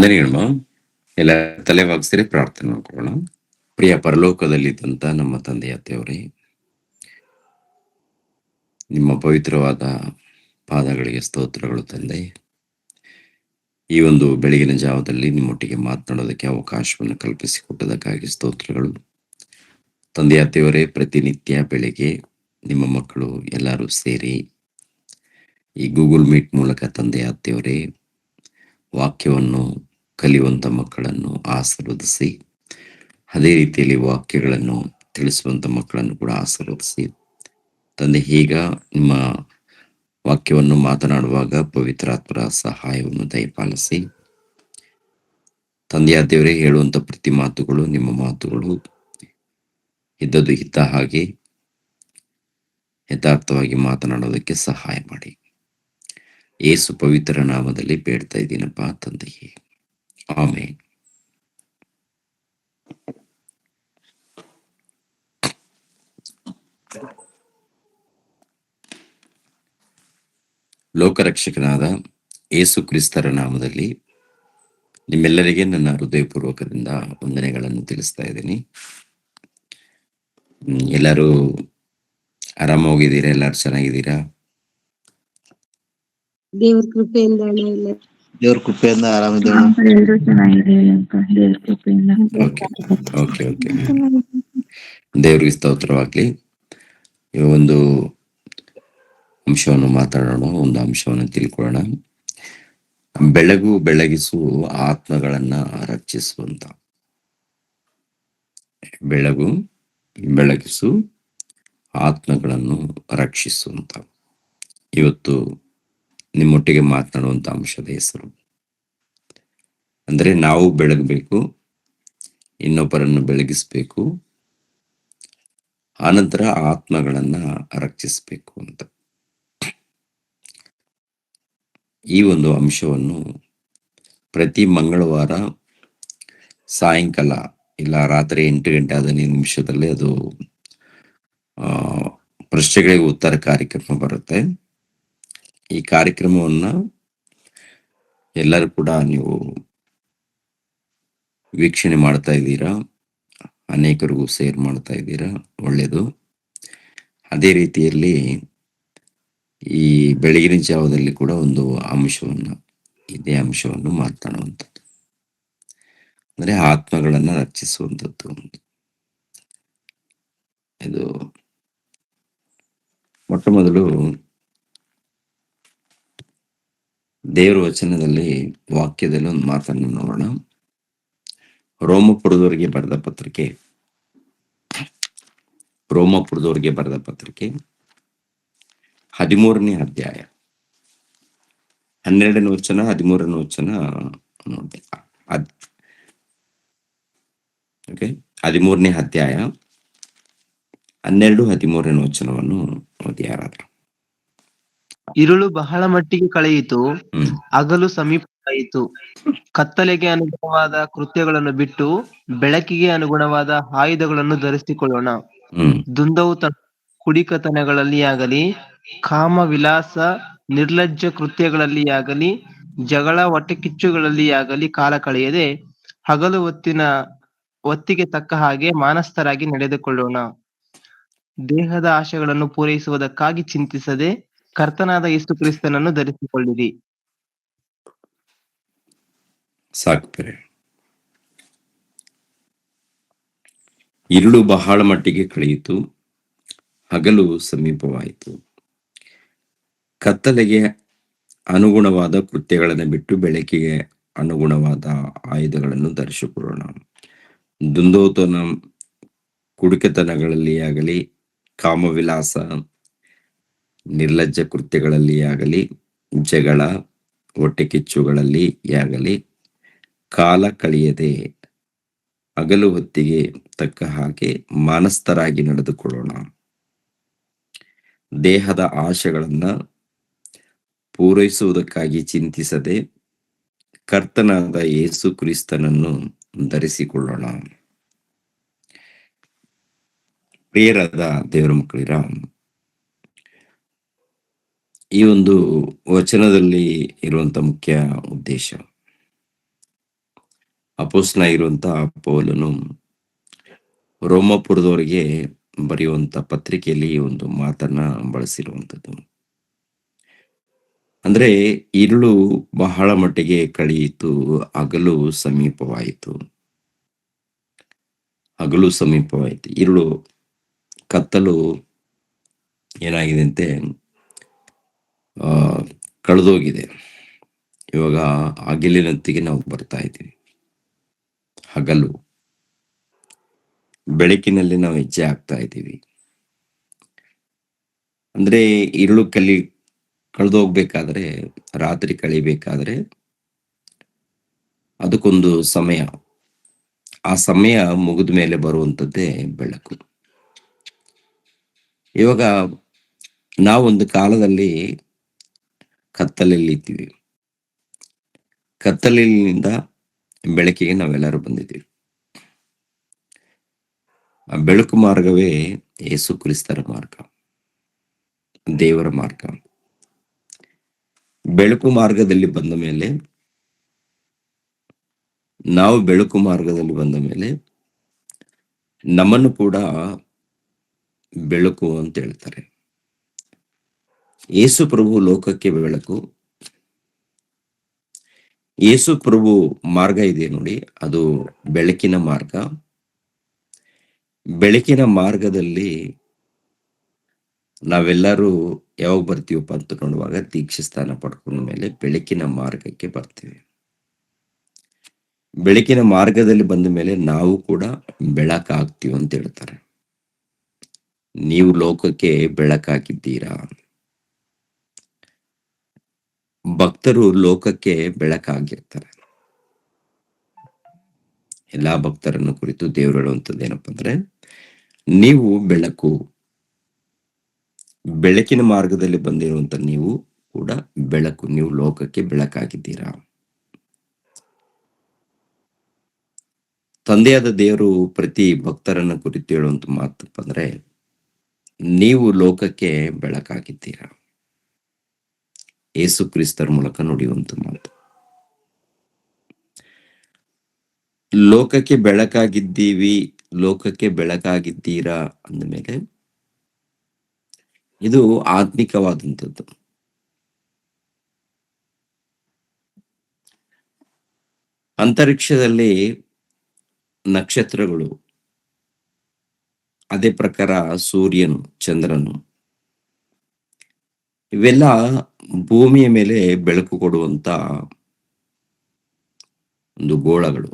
ವಂದನೆಗಳಮ್ಮ. ಎಲ್ಲ ತಲೆ ಬಾಗಿಸಿರಿ, ಪ್ರಾರ್ಥನೆ ಮಾಡ್ಕೊಳ್ಳೋಣ. ಪ್ರಿಯ ಪರಲೋಕದಲ್ಲಿದ್ದಂತ ನಮ್ಮ ತಂದೆಯ ದೇವರೇ, ನಿಮ್ಮ ಪವಿತ್ರವಾದ ಪಾದಗಳಿಗೆ ಸ್ತೋತ್ರಗಳು ತಂದೆ. ಈ ಒಂದು ಬೆಳಗಿನ ಜಾವದಲ್ಲಿ ನಿಮ್ಮೊಟ್ಟಿಗೆ ಮಾತನಾಡೋದಕ್ಕೆ ಅವಕಾಶವನ್ನು ಕಲ್ಪಿಸಿಕೊಟ್ಟದಕ್ಕಾಗಿ ಸ್ತೋತ್ರಗಳು ತಂದೆಯ ದೇವರೇ. ಪ್ರತಿನಿತ್ಯ ಬೆಳಿಗ್ಗೆ ನಿಮ್ಮ ಮಕ್ಕಳು ಎಲ್ಲರೂ ಸೇರಿ ಈ ಗೂಗಲ್ ಮೀಟ್ ಮೂಲಕ ತಂದೆಯ ದೇವರೇ ವಾಕ್ಯವನ್ನು ಕಲಿಯುವಂಥ ಮಕ್ಕಳನ್ನು ಆಶೀರ್ವದಿಸಿ, ಅದೇ ರೀತಿಯಲ್ಲಿ ವಾಕ್ಯಗಳನ್ನು ತಿಳಿಸುವಂಥ ಮಕ್ಕಳನ್ನು ಕೂಡ ಆಶೀರ್ವದಿಸಿ ತಂದೆ. ಈಗ ನಿಮ್ಮ ವಾಕ್ಯವನ್ನು ಮಾತನಾಡುವಾಗ ಪವಿತ್ರಾತ್ಮರ ಸಹಾಯವನ್ನು ದಯಪಾಲಿಸಿ ತಂದೆಯ ದೇವರೇ. ಹೇಳುವಂಥ ಪ್ರತಿ ಮಾತುಗಳು ನಿಮ್ಮ ಮಾತುಗಳು ಇದ್ದದ್ದು ಇದ್ದ ಹಾಗೆ ಯಥಾರ್ಥವಾಗಿ ಮಾತನಾಡೋದಕ್ಕೆ ಸಹಾಯ ಮಾಡಿ. ಯೇಸು ಪವಿತ್ರ ನಾಮದಲ್ಲಿ ಬೇಡ್ತಾ ಇದ್ದೀನಪ್ಪ ತಂದೆಯೇ, ಆಮೆನ್. ಲೋಕರಕ್ಷಕನಾದ ಯೇಸು ಕ್ರಿಸ್ತರ ನಾಮದಲ್ಲಿ ನಿಮ್ಮೆಲ್ಲರಿಗೆ ನನ್ನ ಹೃದಯಪೂರ್ವಕದಿಂದ ವಂದನೆಗಳನ್ನು ತಿಳಿಸ್ತಾ ಇದ್ದೀನಿ. ಎಲ್ಲರೂ ಆರಾಮಾಗಿದ್ದೀರಾ? ಎಲ್ಲರೂ ಚೆನ್ನಾಗಿದ್ದೀರಾ? ದೇವ್ರ ಕೃಪೆಯಿಂದ ಆರಾಮಿದ್ದೇವೆ. ಓಕೆ, ದೇವ್ರಿಗೆ ಸ್ತೋತ್ರವಾಗ್ಲಿ. ಈ ಒಂದು ಅಂಶವನ್ನು ಮಾತಾಡೋಣ, ಒಂದು ಅಂಶವನ್ನು ತಿಳ್ಕೊಳ್ಳೋಣ. ಬೆಳಗು ಬೆಳಗಿಸು ಆತ್ಮಗಳನ್ನ ರಕ್ಷಿಸುವಂತ. ಬೆಳಗು ಬೆಳಗಿಸು ಆತ್ಮಗಳನ್ನು ರಕ್ಷಿಸುವಂತ. ಇವತ್ತು ನಿಮ್ಮೊಟ್ಟಿಗೆ ಮಾತನಾಡುವಂತ ಅಂಶದ ಹೆಸರು ಅಂದ್ರೆ, ನಾವು ಬೆಳಗಬೇಕು, ಇನ್ನೊಬ್ಬರನ್ನು ಬೆಳಗಿಸ್ಬೇಕು, ಆನಂತರ ಆತ್ಮಗಳನ್ನ ರಕ್ಷಿಸಬೇಕು ಅಂತ. ಈ ಒಂದು ಅಂಶವನ್ನು ಪ್ರತಿ ಮಂಗಳವಾರ ಸಾಯಂಕಾಲ ಇಲ್ಲ ರಾತ್ರಿ 8 ಗಂಟೆ 15 ನಿಮಿಷದಲ್ಲಿ ಅದು ಪ್ರಶ್ನೆಗಳಿಗೆ ಉತ್ತರ ಕಾರ್ಯಕ್ರಮ ಬರುತ್ತೆ. ಈ ಕಾರ್ಯಕ್ರಮವನ್ನ ಎಲ್ಲರೂ ಕೂಡ ನೀವು ವೀಕ್ಷಣೆ ಮಾಡ್ತಾ ಇದ್ದೀರಾ, ಅನೇಕರಿಗೂ ಶೇರ್ ಮಾಡ್ತಾ ಇದ್ದೀರಾ, ಒಳ್ಳೆಯದು. ಅದೇ ರೀತಿಯಲ್ಲಿ ಈ ಬೆಳಗಿನ ಜಾವದಲ್ಲಿ ಕೂಡ ಒಂದು ಇದೇ ಅಂಶವನ್ನು ಮಾತನಾಡುವಂಥದ್ದು ಅಂದ್ರೆ ಆತ್ಮಗಳನ್ನ ರಕ್ಷಿಸುವಂಥದ್ದು. ಇದು ಮೊಟ್ಟ ಮೊದಲು ದೇವರ ವಚನದಲ್ಲಿ ವಾಕ್ಯದಲ್ಲಿ ಒಂದು ಮಾತನ್ನು ನೋಡೋಣ. ರೋಮಪುರದವರಿಗೆ ಬರೆದ ಪತ್ರಿಕೆ 13ನೇ ಅಧ್ಯಾಯ 12ನೇ ವಚನ 13ನೇ ವಚನ ನೋಡಿ. 13ನೇ ಅಧ್ಯಾಯ 12, 13ನೇ ವಚನವನ್ನು ಓದಿ ಯಾರಾದ್ರು. ഇരുಳು ಬಹಳ ಮಟ್ಟಿಗೆ ಕಳೆಯಿತು, ಹಗಲು ಸಮೀಪವಾಯಿತು. ಕತ್ತಲೆಗೆ ಅನುಗುಣವಾದ ಕೃತ್ಯಗಳನ್ನು ಬಿಟ್ಟು ಬೆಳಕಿಗೆ ಅನುಗುಣವಾದ ಆಯುಧಗಳನ್ನು ಧರಿಸಿಕೊಳ್ಳೋಣ. ದುಂದವು ಕುಡಿಕತನಗಳಲ್ಲಿ ಆಗಲಿ, ಕಾಮ ವಿಲಾಸ ನಿರ್ಲಜ್ಜ ಕೃತ್ಯಗಳಲ್ಲಿ ಜಗಳ ಹೊಟ್ಟೆಕಿಚ್ಚುಗಳಲ್ಲಿ ಆಗಲಿ ಕಾಲ ಕಳೆಯದೆ ಹಗಲು ಹೊತ್ತಿಗೆ ತಕ್ಕ ಹಾಗೆ ಮಾನಸ್ಥರಾಗಿ ನಡೆದುಕೊಳ್ಳೋಣ. ದೇಹದ ಆಶೆಗಳನ್ನು ಪೂರೈಸುವುದಕ್ಕಾಗಿ ಚಿಂತಿಸದೆ ಕರ್ತನಾದ ಯೇಸು ಕ್ರಿಸ್ತನನ್ನು ಧರಿಸಿಕೊಳ್ಳಿರಿ. ಸಾಕ್ತಾರೆ. ഇരുಳು ಬಹಳ ಮಟ್ಟಿಗೆ ಕಳೆಯಿತು, ಹಗಲು ಸಮೀಪವಾಯಿತು. ಕತ್ತಲೆಗೆ ಅನುಗುಣವಾದ ಕೃತ್ಯಗಳನ್ನು ಬಿಟ್ಟು ಬೆಳಕಿಗೆ ಅನುಗುಣವಾದ ಆಯುಧಗಳನ್ನು ಧರಿಸಿಕೊಳ್ಳೋಣ. ದುಂದೋತನ ಕುಡಿಕೆತನಗಳಲ್ಲಿ ಆಗಲಿ, ಕಾಮವಿಲಾಸ ನಿರ್ಲಜ್ಜ ಕೃತ್ಯಗಳಲ್ಲಿ ಆಗಲಿ, ಜಗಳ ಹೊಟ್ಟೆಕಿಚ್ಚುಗಳಲ್ಲಿ ಆಗಲಿ ಕಾಲ ಕಳೆಯದೆ ಹಗಲು ಹೊತ್ತಿಗೆ ತಕ್ಕ ಹಾಗೆ ಮಾನಸ್ಥರಾಗಿ ನಡೆದುಕೊಳ್ಳೋಣ. ದೇಹದ ಆಶೆಗಳನ್ನ ಪೂರೈಸುವುದಕ್ಕಾಗಿ ಚಿಂತಿಸದೆ ಕರ್ತನಾದ ಯೇಸು ಕ್ರಿಸ್ತನನ್ನು ಧರಿಸಿಕೊಳ್ಳೋಣ. ಪ್ರಿಯರಾದ ದೇವರ ಮಕ್ಕಳಿರ, ಈ ಒಂದು ವಚನದಲ್ಲಿ ಇರುವಂತ ಮುಖ್ಯ ಉದ್ದೇಶ ಅಪೊಸ್ತಲನಾಗಿರುವಂತಹ ಪೌಲನು ರೋಮಾಪುರದವರಿಗೆ ಬರೆಯುವಂತ ಪತ್ರಿಕೆಯಲ್ಲಿ ಈ ಒಂದು ಮಾತನ್ನ ಬಳಸಿರುವಂಥದ್ದು. ಅಂದ್ರೆ ഇരുಳು ಬಹಳ ಮಟ್ಟಿಗೆ ಕಳೆಯಿತು, ಹಗಲು ಸಮೀಪವಾಯಿತು. ಹಗಲು ಸಮೀಪವಾಯಿತು. ഇരുಳು, ಕತ್ತಲು ಏನಾಗಿದೆ ಅಂತೆ, ಆ ಕಳೆದೋಗಿದೆ. ಇವಾಗ ಹಗಲಿನೊತ್ತಿಗೆ ನಾವು ಬರ್ತಾ ಇದ್ದೀವಿ. ಹಗಲು, ಬೆಳಕಿನಲ್ಲಿ ನಾವು ಹೆಜ್ಜೆ ಹಾಕ್ತಾ ಇದ್ದೀವಿ. ಅಂದ್ರೆ ഇരുಳು ಕಳೆದೋಗ್ಬೇಕಾದ್ರೆ, ರಾತ್ರಿ ಕಳಿಬೇಕಾದ್ರೆ ಅದಕ್ಕೊಂದು ಸಮಯ. ಆ ಸಮಯ ಮುಗಿದ ಮೇಲೆ ಬರುವಂಥದ್ದೇ ಬೆಳಕು. ಇವಾಗ ನಾವೊಂದು ಕಾಲದಲ್ಲಿ ಕತ್ತಲಲ್ಲಿ ಇದ್ದೀವಿ. ಕತ್ತಲಿನಿಂದ ಬೆಳಕಿಗೆ ನಾವೆಲ್ಲರೂ ಬಂದಿದ್ದೀವಿ. ಆ ಬೆಳಕು ಮಾರ್ಗವೇ ಯೇಸು ಕ್ರಿಸ್ತರ ಮಾರ್ಗ, ದೇವರ ಮಾರ್ಗ. ಬೆಳಕು ಮಾರ್ಗದಲ್ಲಿ ಬಂದ ಮೇಲೆ, ನಾವು ಬೆಳಕು ಮಾರ್ಗದಲ್ಲಿ ಬಂದ ಮೇಲೆ ನಮ್ಮನ್ನು ಕೂಡ ಬೆಳಕು ಅಂತ ಹೇಳ್ತಾರೆ. ಯೇಸು ಪ್ರಭು ಲೋಕಕ್ಕೆ ಬೆಳಕು. ಯೇಸು ಪ್ರಭು ಮಾರ್ಗ ಇದೆ ನೋಡಿ, ಅದು ಬೆಳಕಿನ ಮಾರ್ಗ. ಬೆಳಕಿನ ಮಾರ್ಗದಲ್ಲಿ ನಾವೆಲ್ಲರೂ ಯಾವಾಗ ಬರ್ತೀವಪ್ಪ ಅಂತ ನೋಡುವಾಗ, ದೀಕ್ಷೆ ಸ್ಥಾನ ಪಡ್ಕೊಂಡ ಮೇಲೆ ಬೆಳಕಿನ ಮಾರ್ಗಕ್ಕೆ ಬರ್ತೀವಿ. ಬೆಳಕಿನ ಮಾರ್ಗದಲ್ಲಿ ಬಂದ ಮೇಲೆ ನಾವು ಕೂಡ ಬೆಳಕಾಗ್ತೀವಿ ಅಂತ ಹೇಳ್ತಾರೆ. ನೀವು ಲೋಕಕ್ಕೆ ಬೆಳಕಾಗಿದ್ದೀರಾ. ಭಕ್ತರು ಲೋಕಕ್ಕೆ ಬೆಳಕಾಗಿರ್ತಾರೆ. ಎಲ್ಲಾ ಭಕ್ತರನ್ನು ಕುರಿತು ದೇವರು ಹೇಳುವಂಥದ್ದು ಏನಪ್ಪಾ ಅಂದ್ರೆ, ನೀವು ಬೆಳಕು. ಬೆಳಕಿನ ಮಾರ್ಗದಲ್ಲಿ ಬಂದಿರುವಂತ ನೀವು ಕೂಡ ಬೆಳಕು. ನೀವು ಲೋಕಕ್ಕೆ ಬೆಳಕಾಗಿದ್ದೀರಾ. ತಂದೆಯಾದ ದೇವರು ಪ್ರತಿ ಭಕ್ತರನ್ನ ಕುರಿತು ಹೇಳುವಂತ ಮಾತಪ್ಪ ಅಂದ್ರೆ, ನೀವು ಲೋಕಕ್ಕೆ ಬೆಳಕಾಗಿದ್ದೀರಾ. ಯೇಸು ಕ್ರಿಸ್ತರ ಮೂಲಕ ನುಡಿಯುವಂತ ಮಾತು. ಲೋಕಕ್ಕೆ ಬೆಳಕಾಗಿದ್ದೀವಿ, ಲೋಕಕ್ಕೆ ಬೆಳಕಾಗಿದ್ದೀರಾ ಅಂದಮೇಲೆ ಇದು ಆತ್ಮಿಕವಾದಂಥದ್ದು. ಅಂತರಿಕ್ಷದಲ್ಲಿ ನಕ್ಷತ್ರಗಳು, ಅದೇ ಪ್ರಕಾರ ಸೂರ್ಯನು, ಚಂದ್ರನು, ಇವೆಲ್ಲ ಭೂಮಿಯ ಮೇಲೆ ಬೆಳಕು ಕೊಡುವಂತ ಒಂದು ಗೋಳಗಳು.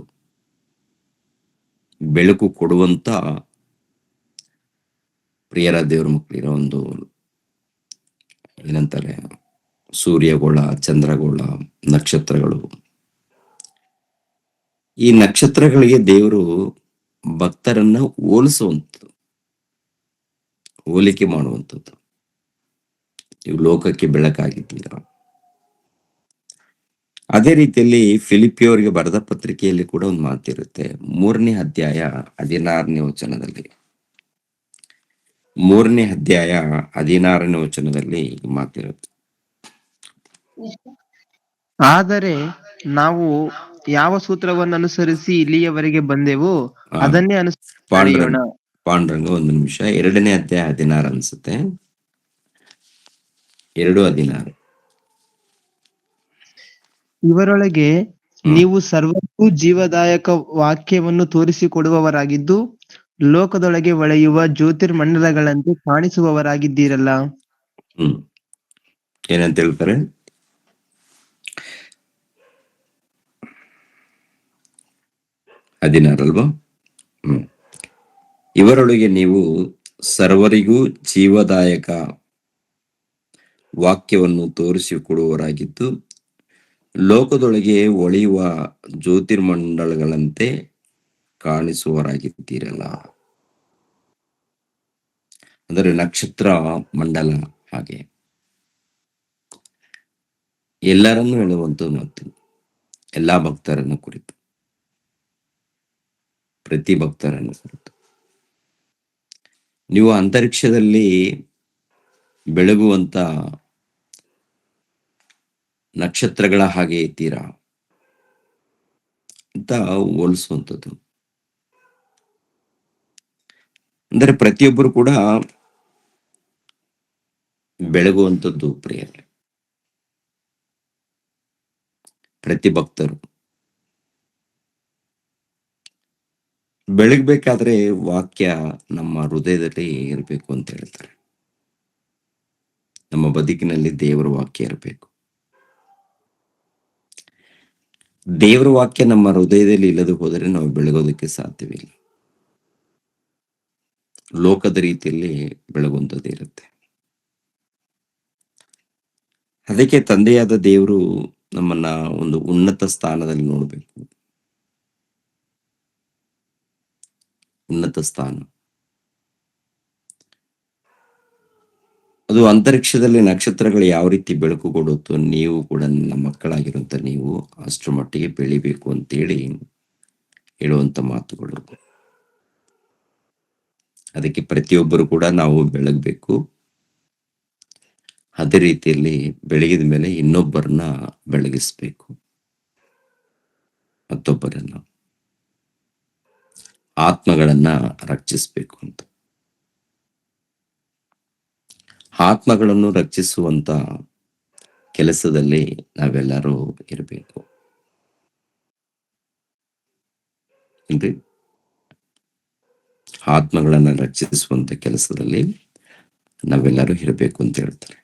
ಬೆಳಕು ಕೊಡುವಂತ ಪ್ರಿಯರ ದೇವರ ಮಕ್ಕಳಿರೋ ಒಂದು ಏನಂತಾರೆ, ಸೂರ್ಯಗೋಳ, ಚಂದ್ರಗೋಳ, ನಕ್ಷತ್ರಗಳು. ಈ ನಕ್ಷತ್ರಗಳಿಗೆ ದೇವರು ಭಕ್ತರನ್ನ ಹೋಲಿಸುವಂಥದ್ದು, ಹೋಲಿಕೆ ಮಾಡುವಂಥದ್ದು. ನೀವು ಲೋಕಕ್ಕೆ ಬೆಳಕಾಗಿದ್ದೀರಾ. ಅದೇ ರೀತಿಯಲ್ಲಿ ಫಿಲಿಪಿಯವರಿಗೆ ಬರೆದ ಪತ್ರಿಕೆಯಲ್ಲಿ ಕೂಡ ಒಂದು ಮಾತಿರುತ್ತೆ. 3ನೇ ಅಧ್ಯಾಯ 16ನೇ ವಚನದಲ್ಲಿ, 3ನೇ ಅಧ್ಯಾಯ 16ನೇ ವಚನದಲ್ಲಿ ಮಾತಿರುತ್ತೆ. ಆದರೆ ನಾವು ಯಾವ ಸೂತ್ರವನ್ನು ಅನುಸರಿಸಿ ಇಲ್ಲಿಯವರೆಗೆ ಬಂದೆವೋ ಅದನ್ನೇ ಅನುಸರಿಸಿ ನಡೆಯೋಣ. ಪಾಂಡ್ರಂಗ ಒಂದು ನಿಮಿಷ. 2ನೇ ಅಧ್ಯಾಯ 16 ಅನ್ಸುತ್ತೆ, 2:16. ಇವರೊಳಗೆ ನೀವು ಸರ್ವಕ್ಕೂ ಜೀವದಾಯಕ ವಾಕ್ಯವನ್ನು ತೋರಿಸಿಕೊಡುವವರಾಗಿದ್ದು, ಲೋಕದೊಳಗೆ ಹೊಳೆಯುವ ಜ್ಯೋತಿರ್ಮಂಡಲಗಳಂತೆ ಕಾಣಿಸುವವರಾಗಿದ್ದೀರಲ್ಲ. ಏನಂತ ಹೇಳ್ತಾರೆ? 16 ಅಲ್ವಾ? ಇವರೊಳಗೆ ನೀವು ಸರ್ವರಿಗೂ ಜೀವದಾಯಕ ವಾಕ್ಯವನ್ನು ತೋರಿಸಿಕೊಡುವವರಾಗಿದ್ದು, ಲೋಕದೊಳಗೆ ಹೊಳೆಯುವ ಜ್ಯೋತಿರ್ಮಂಡಲಗಳಂತೆ ಕಾಣಿಸುವವರಾಗಿದ್ದೀರಲ್ಲ. ಅಂದರೆ ನಕ್ಷತ್ರ ಮಂಡಲ ಹಾಗೆ ಎಲ್ಲರನ್ನೂ ಹೇಳುವಂತ ಮಾತು. ಎಲ್ಲಾ ಭಕ್ತರನ್ನು ಕುರಿತು, ಪ್ರತಿ ಭಕ್ತರನ್ನು ಕುರಿತು. ನೀವು ಅಂತರಿಕ್ಷದಲ್ಲಿ ಬೆಳಗುವಂತ ನಕ್ಷತ್ರಗಳ ಹಾಗೆ ಇದ್ದೀರಾ ಅಂತ ಅಂತ ಹೋಲಿಸುವಂಥದ್ದು. ಅಂದರೆ ಪ್ರತಿಯೊಬ್ಬರು ಕೂಡ ಬೆಳಗುವಂಥದ್ದು ಪ್ರಿಯರೇ. ಪ್ರತಿ ಭಕ್ತರು ಬೆಳಗ್ಬೇಕಾದ್ರೆ ವಾಕ್ಯ ನಮ್ಮ ಹೃದಯದಲ್ಲಿ ಇರಬೇಕು ಅಂತ ಹೇಳ್ತಾರೆ. ನಮ್ಮ ಬದುಕಿನಲ್ಲಿ ದೇವರ ವಾಕ್ಯ ಇರಬೇಕು. ದೇವರ ವಾಕ್ಯ ನಮ್ಮ ಹೃದಯದಲ್ಲಿ ಇಲ್ಲದೆ ಹೋದರೆ ನಾವು ಬೆಳಗೋದಕ್ಕೆ ಸಾಧ್ಯವಿಲ್ಲ. ಲೋಕದ ರೀತಿಯಲ್ಲಿ ಬೆಳಗುವಂಥದ್ದು ಇರುತ್ತೆ. ಅದಕ್ಕೆ ತಂದೆಯಾದ ದೇವರು ನಮ್ಮನ್ನ ಒಂದು ಉನ್ನತ ಸ್ಥಾನದಲ್ಲಿ ನೋಡಬೇಕು. ಉನ್ನತ ಸ್ಥಾನ ಅದು ಅಂತರಿಕ್ಷದಲ್ಲಿ ನಕ್ಷತ್ರಗಳು ಯಾವ ರೀತಿ ಬೆಳಕು ಕೊಡುತ್ತೋ ನೀವು ಕೂಡ ನನ್ನ ಮಕ್ಕಳಾಗಿರುವಂತ ನೀವು ಅಷ್ಟರ ಮಟ್ಟಿಗೆ ಬೆಳಿಬೇಕು ಅಂತೇಳಿ ಹೇಳುವಂತ ಮಾತುಗಳು. ಅದಕ್ಕೆ ಪ್ರತಿಯೊಬ್ಬರು ಕೂಡ ನಾವು ಬೆಳಗಬೇಕು. ಅದೇ ರೀತಿಯಲ್ಲಿ ಬೆಳಗಿದ ಮೇಲೆ ಇನ್ನೊಬ್ಬರನ್ನ ಬೆಳಗಿಸ್ಬೇಕು. ಮತ್ತೊಬ್ಬರನ್ನ ಆತ್ಮಗಳನ್ನ ರಕ್ಷಿಸಬೇಕು ಅಂತ. ಆತ್ಮಗಳನ್ನು ರಕ್ಷಿಸುವಂತ ಕೆಲಸದಲ್ಲಿ ನಾವೆಲ್ಲರೂ ಇರಬೇಕು. ಏನ್ರಿ? ಆತ್ಮಗಳನ್ನ ರಕ್ಷಿಸುವಂತ ಕೆಲಸದಲ್ಲಿ ನಾವೆಲ್ಲರೂ ಇರಬೇಕು ಅಂತ ಹೇಳ್ತಾರೆ.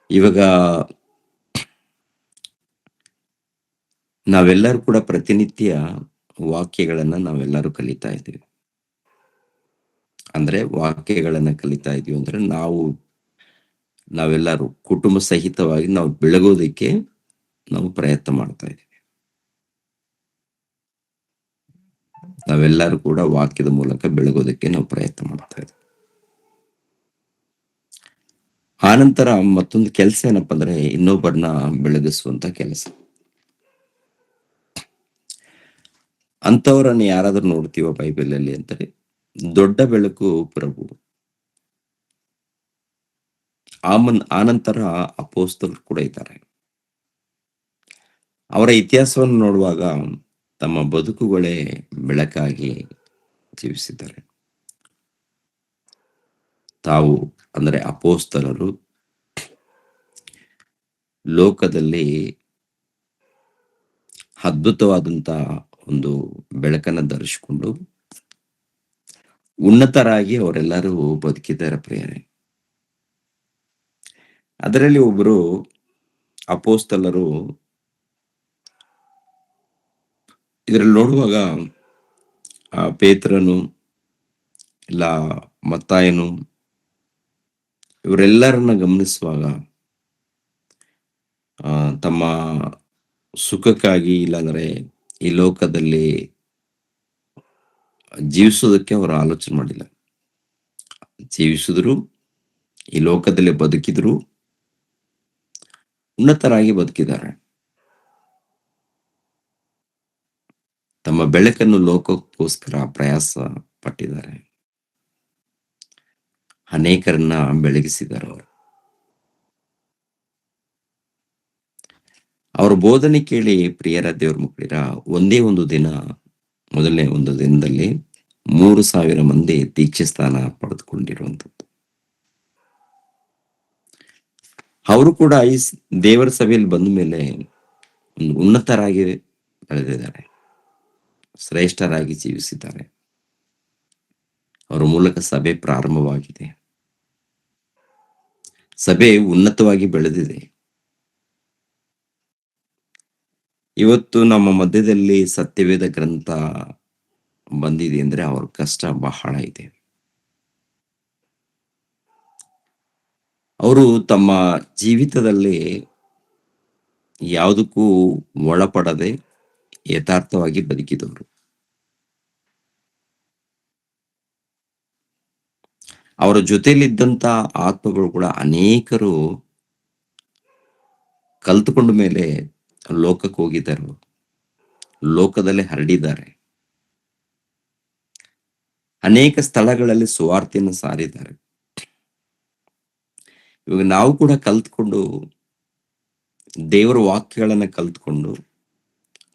ಇವಾಗ ನಾವೆಲ್ಲರೂ ಕೂಡ ಪ್ರತಿನಿತ್ಯ ವಾಕ್ಯಗಳನ್ನ ನಾವೆಲ್ಲರೂ ಕಲಿತಾ ಇದ್ದೀವಿ. ಅಂದ್ರೆ ವಾಕ್ಯಗಳನ್ನ ಕಲಿತಾ ಇದೀವಿ ಅಂದ್ರೆ ನಾವೆಲ್ಲರೂ ಕುಟುಂಬ ಸಹಿತವಾಗಿ ನಾವು ಬೆಳಗೋದಕ್ಕೆ ನಾವು ಪ್ರಯತ್ನ ಮಾಡ್ತಾ ಇದ್ದೀವಿ. ನಾವೆಲ್ಲರೂ ಕೂಡ ವಾಕ್ಯದ ಮೂಲಕ ಬೆಳಗೋದಕ್ಕೆ ನಾವು ಪ್ರಯತ್ನ ಮಾಡ್ತಾ ಇದ್ದೀವಿ. ಆನಂತರ ಮತ್ತೊಂದು ಕೆಲಸ ಏನಪ್ಪಾ ಅಂದ್ರೆ ಇನ್ನೊಬ್ಬರನ್ನ ಬೆಳಗಿಸುವಂತ ಕೆಲಸ. ಅಂತವರನ್ನ ಯಾರಾದ್ರೂ ನೋಡ್ತೀವ ಬೈಬಲ್ ಅಲ್ಲಿ ಅಂತಾರೆ ದೊಡ್ಡ ಬೆಳಕು ಪ್ರಭು. ಆನಂತರ ಅಪೊಸ್ತಲರು ಕೂಡ ಇದ್ದಾರೆ. ಅವರ ಇತಿಹಾಸವನ್ನು ನೋಡುವಾಗ ತಮ್ಮ ಬದುಕುಗಳೇ ಬೆಳಕಾಗಿ ಜೀವಿಸಿದ್ದಾರೆ. ತಾವು ಅಂದ್ರೆ ಅಪೊಸ್ತಲರು ಲೋಕದಲ್ಲಿ ಅದ್ಭುತವಾದಂತ ಒಂದು ಬೆಳಕನ್ನ ಧರಿಸಿಕೊಂಡು ಉನ್ನತರಾಗಿ ಅವರೆಲ್ಲರೂ ಬದುಕಿದ್ದಾರೆ ಪ್ರಿಯರೇ. ಅದರಲ್ಲಿ ಒಬ್ಬರು ಅಪೊಸ್ತಲರು ಇದರಲ್ಲಿ ನೋಡುವಾಗ ಪೇತ್ರನು ಇಲ್ಲ ಮತ್ತಾಯನು ಇವರೆಲ್ಲರನ್ನ ಗಮನಿಸುವಾಗ ತಮ್ಮ ಸುಖಕ್ಕಾಗಿ ಇಲ್ಲಾಂದ್ರೆ ಈ ಲೋಕದಲ್ಲಿ ಜೀವಿಸೋದಕ್ಕೆ ಅವರು ಆಲೋಚನೆ ಮಾಡಿಲ್ಲ. ಜೀವಿಸಿದ್ರು, ಈ ಲೋಕದಲ್ಲಿ ಬದುಕಿದ್ರು, ಉನ್ನತರಾಗಿ ಬದುಕಿದ್ದಾರೆ. ತಮ್ಮ ಬೆಳಕನ್ನು ಲೋಕಕ್ಕೋಸ್ಕರ ಪ್ರಯಾಸ ಪಟ್ಟಿದ್ದಾರೆ. ಅನೇಕರನ್ನ ಬೆಳಗಿಸಿದ್ದಾರೆ ಅವರು. ಅವ್ರ ಬೋಧನೆ ಕೇಳಿ ಪ್ರಿಯರ ದೇವ್ರ ಮಕ್ಕಳಿರ ಒಂದೇ ಒಂದು ದಿನ, ಮೊದಲನೇ ಒಂದು ದಿನದಲ್ಲಿ 3,000 ಮಂದಿ ದೀಕ್ಷೆ ಸ್ಥಾನ ಪಡೆದುಕೊಂಡಿರುವಂಥದ್ದು. ಅವರು ಕೂಡ ಈ ದೇವರ ಸಭೆಯಲ್ಲಿ ಬಂದ ಮೇಲೆ ಒಂದು ಉನ್ನತರಾಗಿ ಬೆಳೆದಿದ್ದಾರೆ, ಶ್ರೇಷ್ಠರಾಗಿ ಜೀವಿಸಿದ್ದಾರೆ. ಅವರ ಮೂಲಕ ಸಭೆ ಪ್ರಾರಂಭವಾಗಿದೆ. ಸಭೆ ಉನ್ನತವಾಗಿ ಬೆಳೆದಿದೆ. ಇವತ್ತು ನಮ್ಮ ಮಧ್ಯದಲ್ಲಿ ಸತ್ಯವೇದ ಗ್ರಂಥ ಬಂದಿದೆ ಅಂದ್ರೆ ಅವ್ರ ಕಷ್ಟ ಬಹಳ ಇದೆ. ಅವರು ತಮ್ಮ ಜೀವಿತದಲ್ಲಿ ಯಾವುದಕ್ಕೂ ಒಳಪಡದೆ ಯಥಾರ್ಥವಾಗಿ ಬದುಕಿದವರು. ಅವರ ಜೊತೆಯಲ್ಲಿದ್ದಂತ ಆತ್ಮಗಳು ಕೂಡ ಅನೇಕರು ಕಲ್ತುಕೊಂಡ ಮೇಲೆ ಲೋಕಕ್ಕೆ ಹೋಗಿದ್ದಾರೆ, ಲೋಕದಲ್ಲಿ ಹರಡಿದ್ದಾರೆ, ಅನೇಕ ಸ್ಥಳಗಳಲ್ಲಿ ಸುವಾರ್ತೆಯನ್ನು ಸಾರಿದ್ದಾರೆ. ಇವಾಗ ನಾವು ಕೂಡ ಕಲ್ತ್ಕೊಂಡು ದೇವರ ವಾಕ್ಯಗಳನ್ನ ಕಲ್ತ್ಕೊಂಡು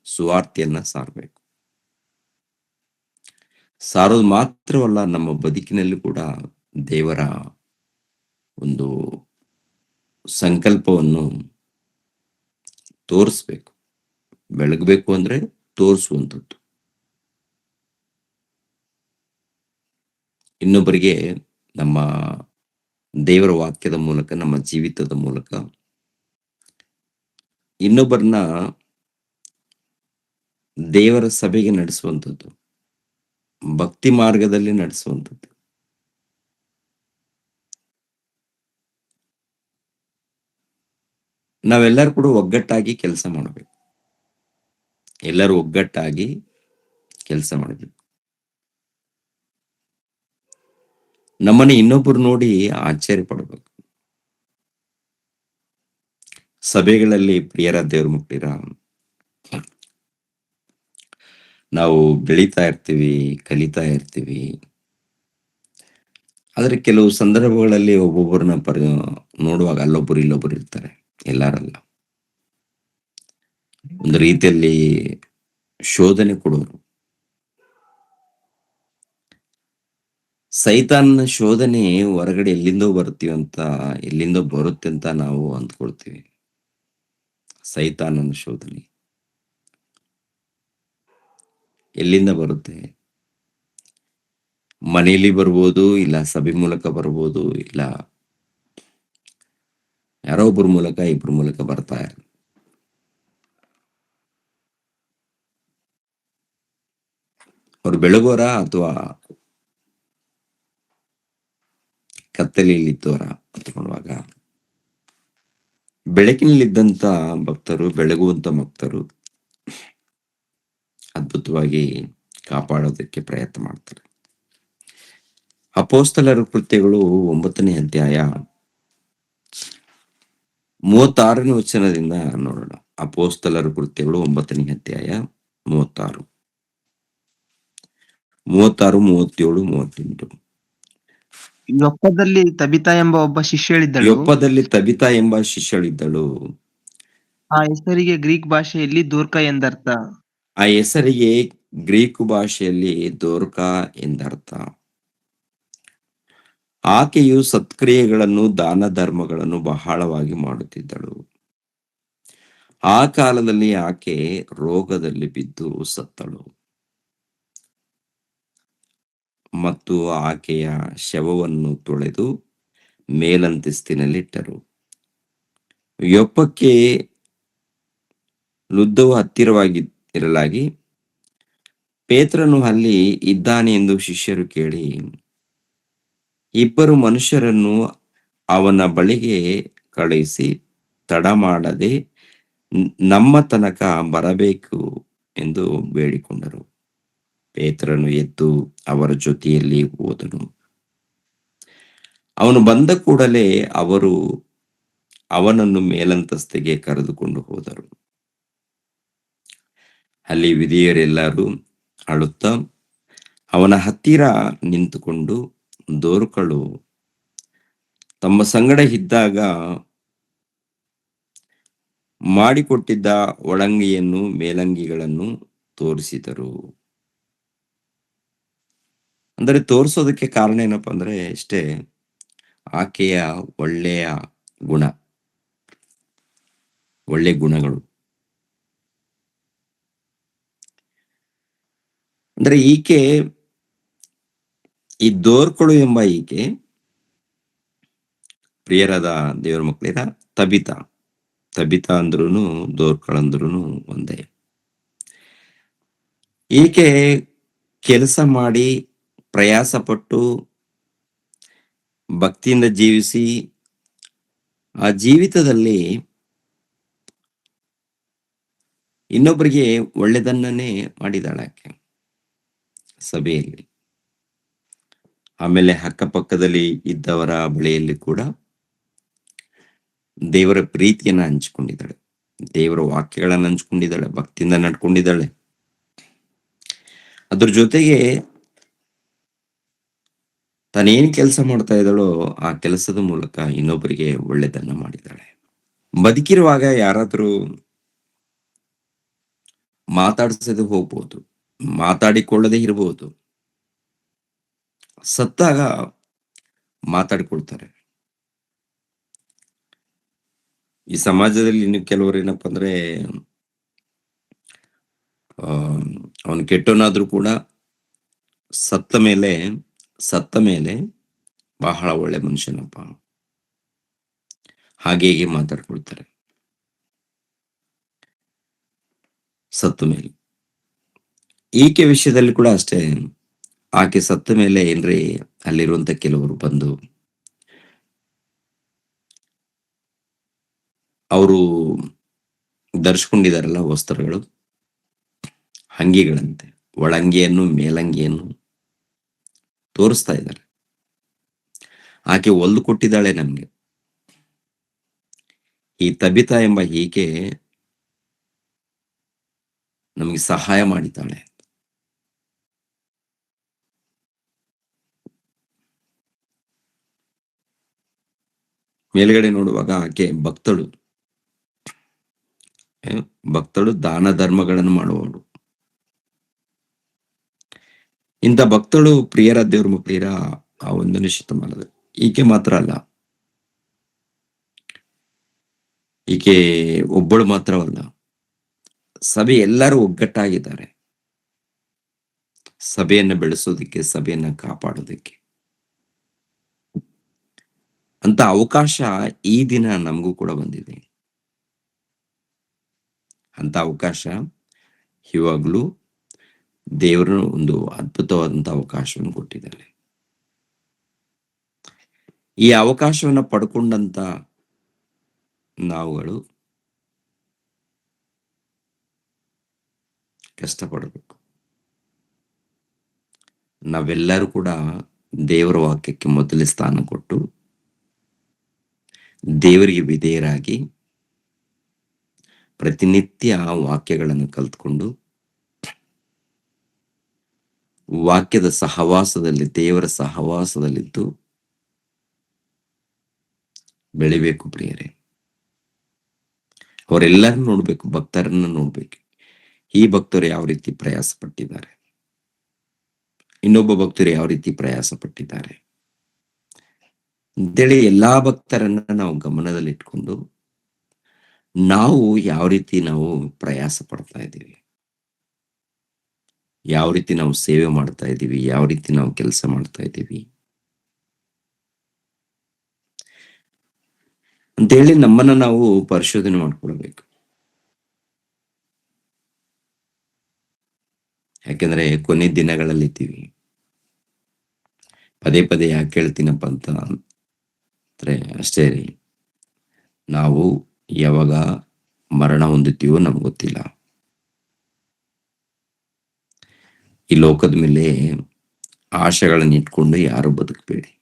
ಸುವಾರ್ತೆಯನ್ನ ಸಾರಬೇಕು. ಸಾರೋದು ಮಾತ್ರವಲ್ಲ, ನಮ್ಮ ಬದುಕಿನಲ್ಲಿ ಕೂಡ ದೇವರ ಒಂದು ಸಂಕಲ್ಪವನ್ನು ತೋರಿಸ್ಬೇಕು. ಬೆಳಗಬೇಕು ಅಂದ್ರೆ ತೋರಿಸುವಂಥದ್ದು. ಇನ್ನೊಬ್ಬರಿಗೆ ನಮ್ಮ ದೇವರ ವಾಕ್ಯದ ಮೂಲಕ, ನಮ್ಮ ಜೀವಿತದ ಮೂಲಕ ಇನ್ನೊಬ್ಬರನ್ನ ದೇವರ ಸಭೆಗೆ ನಡೆಸುವಂಥದ್ದು, ಭಕ್ತಿ ಮಾರ್ಗದಲ್ಲಿ ನಡೆಸುವಂಥದ್ದು. ನಾವೆಲ್ಲರೂ ಕೂಡ ಒಗ್ಗಟ್ಟಾಗಿ ಕೆಲಸ ಮಾಡಬೇಕು. ಎಲ್ಲರೂ ಒಗ್ಗಟ್ಟಾಗಿ ಕೆಲಸ ಮಾಡಬೇಕು. ನಮ್ಮನ್ನ ಇನ್ನೊಬ್ಬರು ನೋಡಿ ಆಶ್ಚರ್ಯ ಪಡಬೇಕು. ಸಭೆಗಳಲ್ಲಿ ಪ್ರಿಯರ ದೇವ್ರ ಮಕ್ಕಳಿರ, ನಾವು ಬೆಳೀತಾ ಇರ್ತೀವಿ, ಕಲಿತಾ ಇರ್ತೀವಿ. ಆದ್ರೆ ಕೆಲವು ಸಂದರ್ಭಗಳಲ್ಲಿ ಒಬ್ಬೊಬ್ಬರನ್ನ ನೋಡುವಾಗ ಅಲ್ಲೊಬ್ಬರು ಇಲ್ಲೊಬ್ಬರು ಇರ್ತಾರೆ, ಎಲ್ಲಾರಲ್ಲ. ಒಂದು ರೀತಿಯಲ್ಲಿ ಶೋಧನೆ ಕೊಡೋರು. ಸೈತಾನ್ನ ಶೋಧನೆ ಹೊರಗಡೆ ಎಲ್ಲಿಂದೋ ಬರುತ್ತೆ ಅಂತ ನಾವು ಅಂದ್ಕೊಳ್ತೀವಿ. ಸೈತಾನನ ಶೋಧನೆ ಎಲ್ಲಿಂದ ಬರುತ್ತೆ? ಮನೆಯಲ್ಲಿ ಬರ್ಬೋದು, ಇಲ್ಲ ಸಭೆ ಮೂಲಕ ಬರ್ಬೋದು, ಇಲ್ಲ ಯಾರೋ ಒಬ್ಬರ ಮೂಲಕ, ಇಬ್ಬರ ಮೂಲಕ ಬರ್ತಾ ಇರ. ಅವ್ರು ಬೆಳಗೋರ ಅಥವಾ ಕತ್ತಲೆಯಲ್ಲಿದ್ದವರ ಅಂತ ನೋಡುವಾಗ, ಬೆಳಕಿನಲ್ಲಿದ್ದಂತ ಭಕ್ತರು, ಬೆಳಗುವಂತ ಭಕ್ತರು ಅದ್ಭುತವಾಗಿ ಕಾಪಾಡೋದಕ್ಕೆ ಪ್ರಯತ್ನ ಮಾಡ್ತಾರೆ. ಅಪೊಸ್ತಲರ ಕೃತ್ಯಗಳು 9ನೇ ಅಧ್ಯಾಯ 36ನೇ ವಚನದಿಂದ ನೋಡೋಣ. ಅಪೊಸ್ತಲರ ಕೃತ್ಯಗಳು 9ನೇ ಅಧ್ಯಾಯ 36, 37, 38. ಯೊಪ್ಪದಲ್ಲಿ ತಬಿತಾ ಎಂಬ ಒಬ್ಬ ಶಿಷ್ಯಳಿದ್ದಳು. ಯೊಪ್ಪದಲ್ಲಿ ತಬಿತಾ ಎಂಬ ಶಿಷ್ಯಳಿದ್ದಳು. ಆ ಹೆಸರಿಗೆ ಗ್ರೀಕ್ ಭಾಷೆಯಲ್ಲಿ ದೋರ್ಕ ಎಂದರ್ಥ. ಆ ಹೆಸರಿಗೆ ಗ್ರೀಕು ಭಾಷೆಯಲ್ಲಿ ದೋರ್ಕ ಎಂದರ್ಥ. ಆಕೆಯು ಸತ್ಕ್ರಿಯೆಗಳನ್ನು, ದಾನ ಧರ್ಮಗಳನ್ನು ಬಹಳವಾಗಿ ಮಾಡುತ್ತಿದ್ದಳು. ಆ ಕಾಲದಲ್ಲಿ ಆಕೆ ರೋಗದಲ್ಲಿ ಬಿದ್ದು ಸತ್ತಳು ಮತ್ತು ಆಕೆಯ ಶವವನ್ನು ತೊಳೆದು ಮೇಲಂತಸ್ತಿನಲ್ಲಿಟ್ಟರು. ಯೊಪ್ಪಕ್ಕೆ ಲುದ್ದವು ಹತ್ತಿರವಾಗಿರಲಾಗಿ ಪೇತ್ರನು ಅಲ್ಲಿ ಇದ್ದಾನೆ ಎಂದು ಶಿಷ್ಯರು ಕೇಳಿ, ಇಬ್ಬರು ಮನುಷ್ಯರನ್ನು ಅವನ ಬಳಿಗೆ ಕಳುಹಿಸಿ ತಡ ಮಾಡದೆ ನಮ್ಮ ತನಕ ಬರಬೇಕು ಎಂದು ಬೇಡಿಕೊಂಡರು. ಪೇತ್ರನು ಎದ್ದು ಅವರ ಜೊತೆಯಲ್ಲಿ ಹೋದನು. ಅವನು ಬಂದ ಕೂಡಲೇ ಅವರು ಅವನನ್ನು ಮೇಲಂತಸ್ತಿಗೆ ಕರೆದುಕೊಂಡು ಹೋದರು. ಅಲ್ಲಿ ವಿಧಿಯರೆಲ್ಲರೂ ಅಳುತ್ತಾ ಅವನ ಹತ್ತಿರ ನಿಂತುಕೊಂಡು, ದೋರ್ಕಳು ತಮ್ಮ ಸಂಗಡ ಇದ್ದಾಗ ಮಾಡಿಕೊಟ್ಟಿದ್ದ ಒಳಂಗಿಯನ್ನು, ಮೇಲಂಗಿಗಳನ್ನು ತೋರಿಸಿದರು. ಅಂದರೆ ತೋರಿಸೋದಕ್ಕೆ ಕಾರಣ ಏನಪ್ಪಾ ಅಂದ್ರೆ ಇಷ್ಟೇ, ಆಕೆಯ ಒಳ್ಳೆಯ ಗುಣಗಳು. ಅಂದ್ರೆ ಈಕೆ, ಈ ದೋರ್ಕಳು ಎಂಬ ಈಕೆ, ಪ್ರಿಯರಾದ ದೇವರ ಮಕ್ಕಳಿರ, ತಬಿತಾ ಅಂದ್ರೂ ದೋರ್ಕಳಂದ್ರೂ ಒಂದೇ. ಈಕೆ ಕೆಲಸ ಮಾಡಿ ಪ್ರಯಾಸ ಪಟ್ಟು ಭಕ್ತಿಯಿಂದ ಜೀವಿಸಿ ಆ ಜೀವಿತದಲ್ಲಿ ಇನ್ನೊಬ್ಬರಿಗೆ ಒಳ್ಳೆದನ್ನೇ ಮಾಡಿದಾಳೆ ಆಕೆ ಸಭೆಯಲ್ಲಿ. ಆಮೇಲೆ ಅಕ್ಕಪಕ್ಕದಲ್ಲಿ ಇದ್ದವರ ಬಳಿಯಲ್ಲಿ ಕೂಡ ದೇವರ ಪ್ರೀತಿಯನ್ನ ಹಂಚಿಕೊಂಡಿದ್ದಾಳೆ, ದೇವರ ವಾಕ್ಯಗಳನ್ನ ಹಂಚಿಕೊಂಡಿದ್ದಾಳೆ, ಭಕ್ತಿಯಿಂದ ನಡ್ಕೊಂಡಿದ್ದಾಳೆ. ಅದ್ರ ಜೊತೆಗೆ ತಾನೇನ್ ಕೆಲಸ ಮಾಡ್ತಾ ಇದ್ದಾಳೋ ಆ ಕೆಲಸದ ಮೂಲಕ ಇನ್ನೊಬ್ಬರಿಗೆ ಒಳ್ಳೆದನ್ನ ಮಾಡಿದ್ದಾಳೆ. ಬದುಕಿರುವಾಗ ಯಾರಾದ್ರೂ ಮಾತಾಡಿಸದೆ ಹೋಗ್ಬೋದು, ಮಾತಾಡಿಕೊಳ್ಳದೆ ಇರಬಹುದು. ಸತ್ತಾಗ ಮಾತಾಡಿಕೊಳ್ತಾರೆ. ಈ ಸಮಾಜದಲ್ಲಿ ಇನ್ನು ಕೆಲವರು ಏನಪ್ಪಾ ಅಂದ್ರೆ ಅವನು ಕೆಟ್ಟವನಾದ್ರೂ ಕೂಡ ಸತ್ತ ಮೇಲೆ ಸತ್ತ ಮೇಲೆ ಬಹಳ ಒಳ್ಳೆ ಮನುಷ್ಯನಪ್ಪ, ಹಾಗೆ ಹೀಗೆ ಮಾತಾಡ್ಕೊಳ್ತಾರೆ ಸತ್ತ ಮೇಲೆ. ಈಕೆ ವಿಷಯದಲ್ಲಿ ಕೂಡ ಅಷ್ಟೇ. ಆಕೆ ಸತ್ತ ಮೇಲೆ ಏನ್ರಿ ಅಲ್ಲಿರುವಂತ ಕೆಲವರು ಬಂದು ಅವರು ಧರಿಸ್ಕೊಂಡಿದಾರಲ್ಲ ವಸ್ತ್ರಗಳು, ಅಂಗಿಗಳಂತೆ, ಒಳಂಗಿಯನ್ನು ಮೇಲಂಗಿಯನ್ನು ತೋರಿಸ್ತಾ ಇದ್ದಾರೆ. ಆಕೆ ಹೊಲ್ದು ಕೊಟ್ಟಿದ್ದಾಳೆ ನಮ್ಗೆ. ಈ ತಬಿತಾ ಎಂಬ ಈಕೆ ನಮಗೆ ಸಹಾಯ ಮಾಡಿದ್ದಾಳೆ. ಮೇಲ್ಗಡೆ ನೋಡುವಾಗ ಆಕೆ ಭಕ್ತಳು, ಭಕ್ತಳು, ದಾನ ಧರ್ಮಗಳನ್ನು ಮಾಡುವವಳು. ಇಂಥ ಭಕ್ತಳು ಪ್ರಿಯರ ದೇವ್ರ ಮಕ್ಕಳಿರ ಆ 1ನೇ ಶತಮಾನದಲ್ಲಿ. ಈಕೆ ಮಾತ್ರ ಅಲ್ಲ, ಈಕೆ ಒಬ್ಬಳು ಮಾತ್ರವಲ್ಲ, ಸಭೆ ಎಲ್ಲರೂ ಒಗ್ಗಟ್ಟಾಗಿದ್ದಾರೆ ಸಭೆಯನ್ನು ಬೆಳೆಸೋದಕ್ಕೆ, ಸಭೆಯನ್ನ ಕಾಪಾಡೋದಕ್ಕೆ. ಅಂತ ಅವಕಾಶ ಈ ದಿನ ನಮಗೂ ಕೂಡ ಬಂದಿದೆ. ಅಂತ ಅವಕಾಶ ಇವಾಗ್ಲೂ ದೇವರು ಒಂದು ಅದ್ಭುತವಾದಂತ ಅವಕಾಶವನ್ನು ಕೊಟ್ಟಿದ್ದಾರೆ. ಈ ಅವಕಾಶವನ್ನ ಪಡ್ಕೊಂಡಂತ ನಾವುಗಳು ಕಷ್ಟಪಡಬೇಕು. ನಾವೆಲ್ಲರೂ ಕೂಡ ದೇವರ ವಾಕ್ಯಕ್ಕೆ ಮೊದಲೇ ಸ್ಥಾನ ಕೊಟ್ಟು ದೇವರಿಗೆ ವಿಧೇಯರಾಗಿ ಪ್ರತಿನಿತ್ಯ ವಾಕ್ಯಗಳನ್ನು ಕಲ್ತ್ಕೊಂಡು ವಾಕ್ಯದ ಸಹವಾಸದಲ್ಲಿ, ದೇವರ ಸಹವಾಸದಲ್ಲಿದ್ದು ಬೆಳಿಬೇಕು ಪ್ರಿಯರೇ. ಅವರೆಲ್ಲರನ್ನು ನೋಡ್ಬೇಕು, ಭಕ್ತರನ್ನ ನೋಡ್ಬೇಕು. ಈ ಭಕ್ತರು ಯಾವ ರೀತಿ ಪ್ರಯಾಸ ಪಟ್ಟಿದ್ದಾರೆ, ಇನ್ನೊಬ್ಬ ಭಕ್ತರು ಯಾವ ರೀತಿ ಪ್ರಯಾಸ ಪಟ್ಟಿದ್ದಾರೆ ಅಂತೇಳಿ ಎಲ್ಲಾ ಭಕ್ತರನ್ನ ನಾವು ಗಮನದಲ್ಲಿಟ್ಕೊಂಡು ನಾವು ಯಾವ ರೀತಿ ನಾವು ಪ್ರಯಾಸ ಪಡ್ತಾ ಇದ್ದೀವಿ, ಯಾವ ರೀತಿ ನಾವು ಸೇವೆ ಮಾಡ್ತಾ ಇದ್ದೀವಿ, ಯಾವ ರೀತಿ ನಾವು ಕೆಲಸ ಮಾಡ್ತಾ ಇದ್ದೀವಿ ಅಂತೇಳಿ ನಮ್ಮನ್ನ ನಾವು ಪರಿಶೋಧನೆ ಮಾಡ್ಕೊಳ್ಬೇಕು. ಯಾಕೆಂದ್ರೆ ಕೊನೆ ದಿನಗಳಲ್ಲಿದ್ದೀವಿ. ಪದೇ ಪದೇ ಯಾಕೆ ಹೇಳ್ತೀನಪ್ಪ ಅಂತ ಅಂದ್ರೆ ಅಷ್ಟೇ ರೀ, ನಾವು ಯಾವಾಗ ಮರಣ ಹೊಂದುತ್ತೀವೋ ನಮ್ಗೆ ಗೊತ್ತಿಲ್ಲ. ಈ ಲೋಕದ ಮೇಲೆ ಆಶೆಗಳನ್ನ ಇಟ್ಕೊಂಡು ಯಾರು ಬದುಕಬೇಡಿ.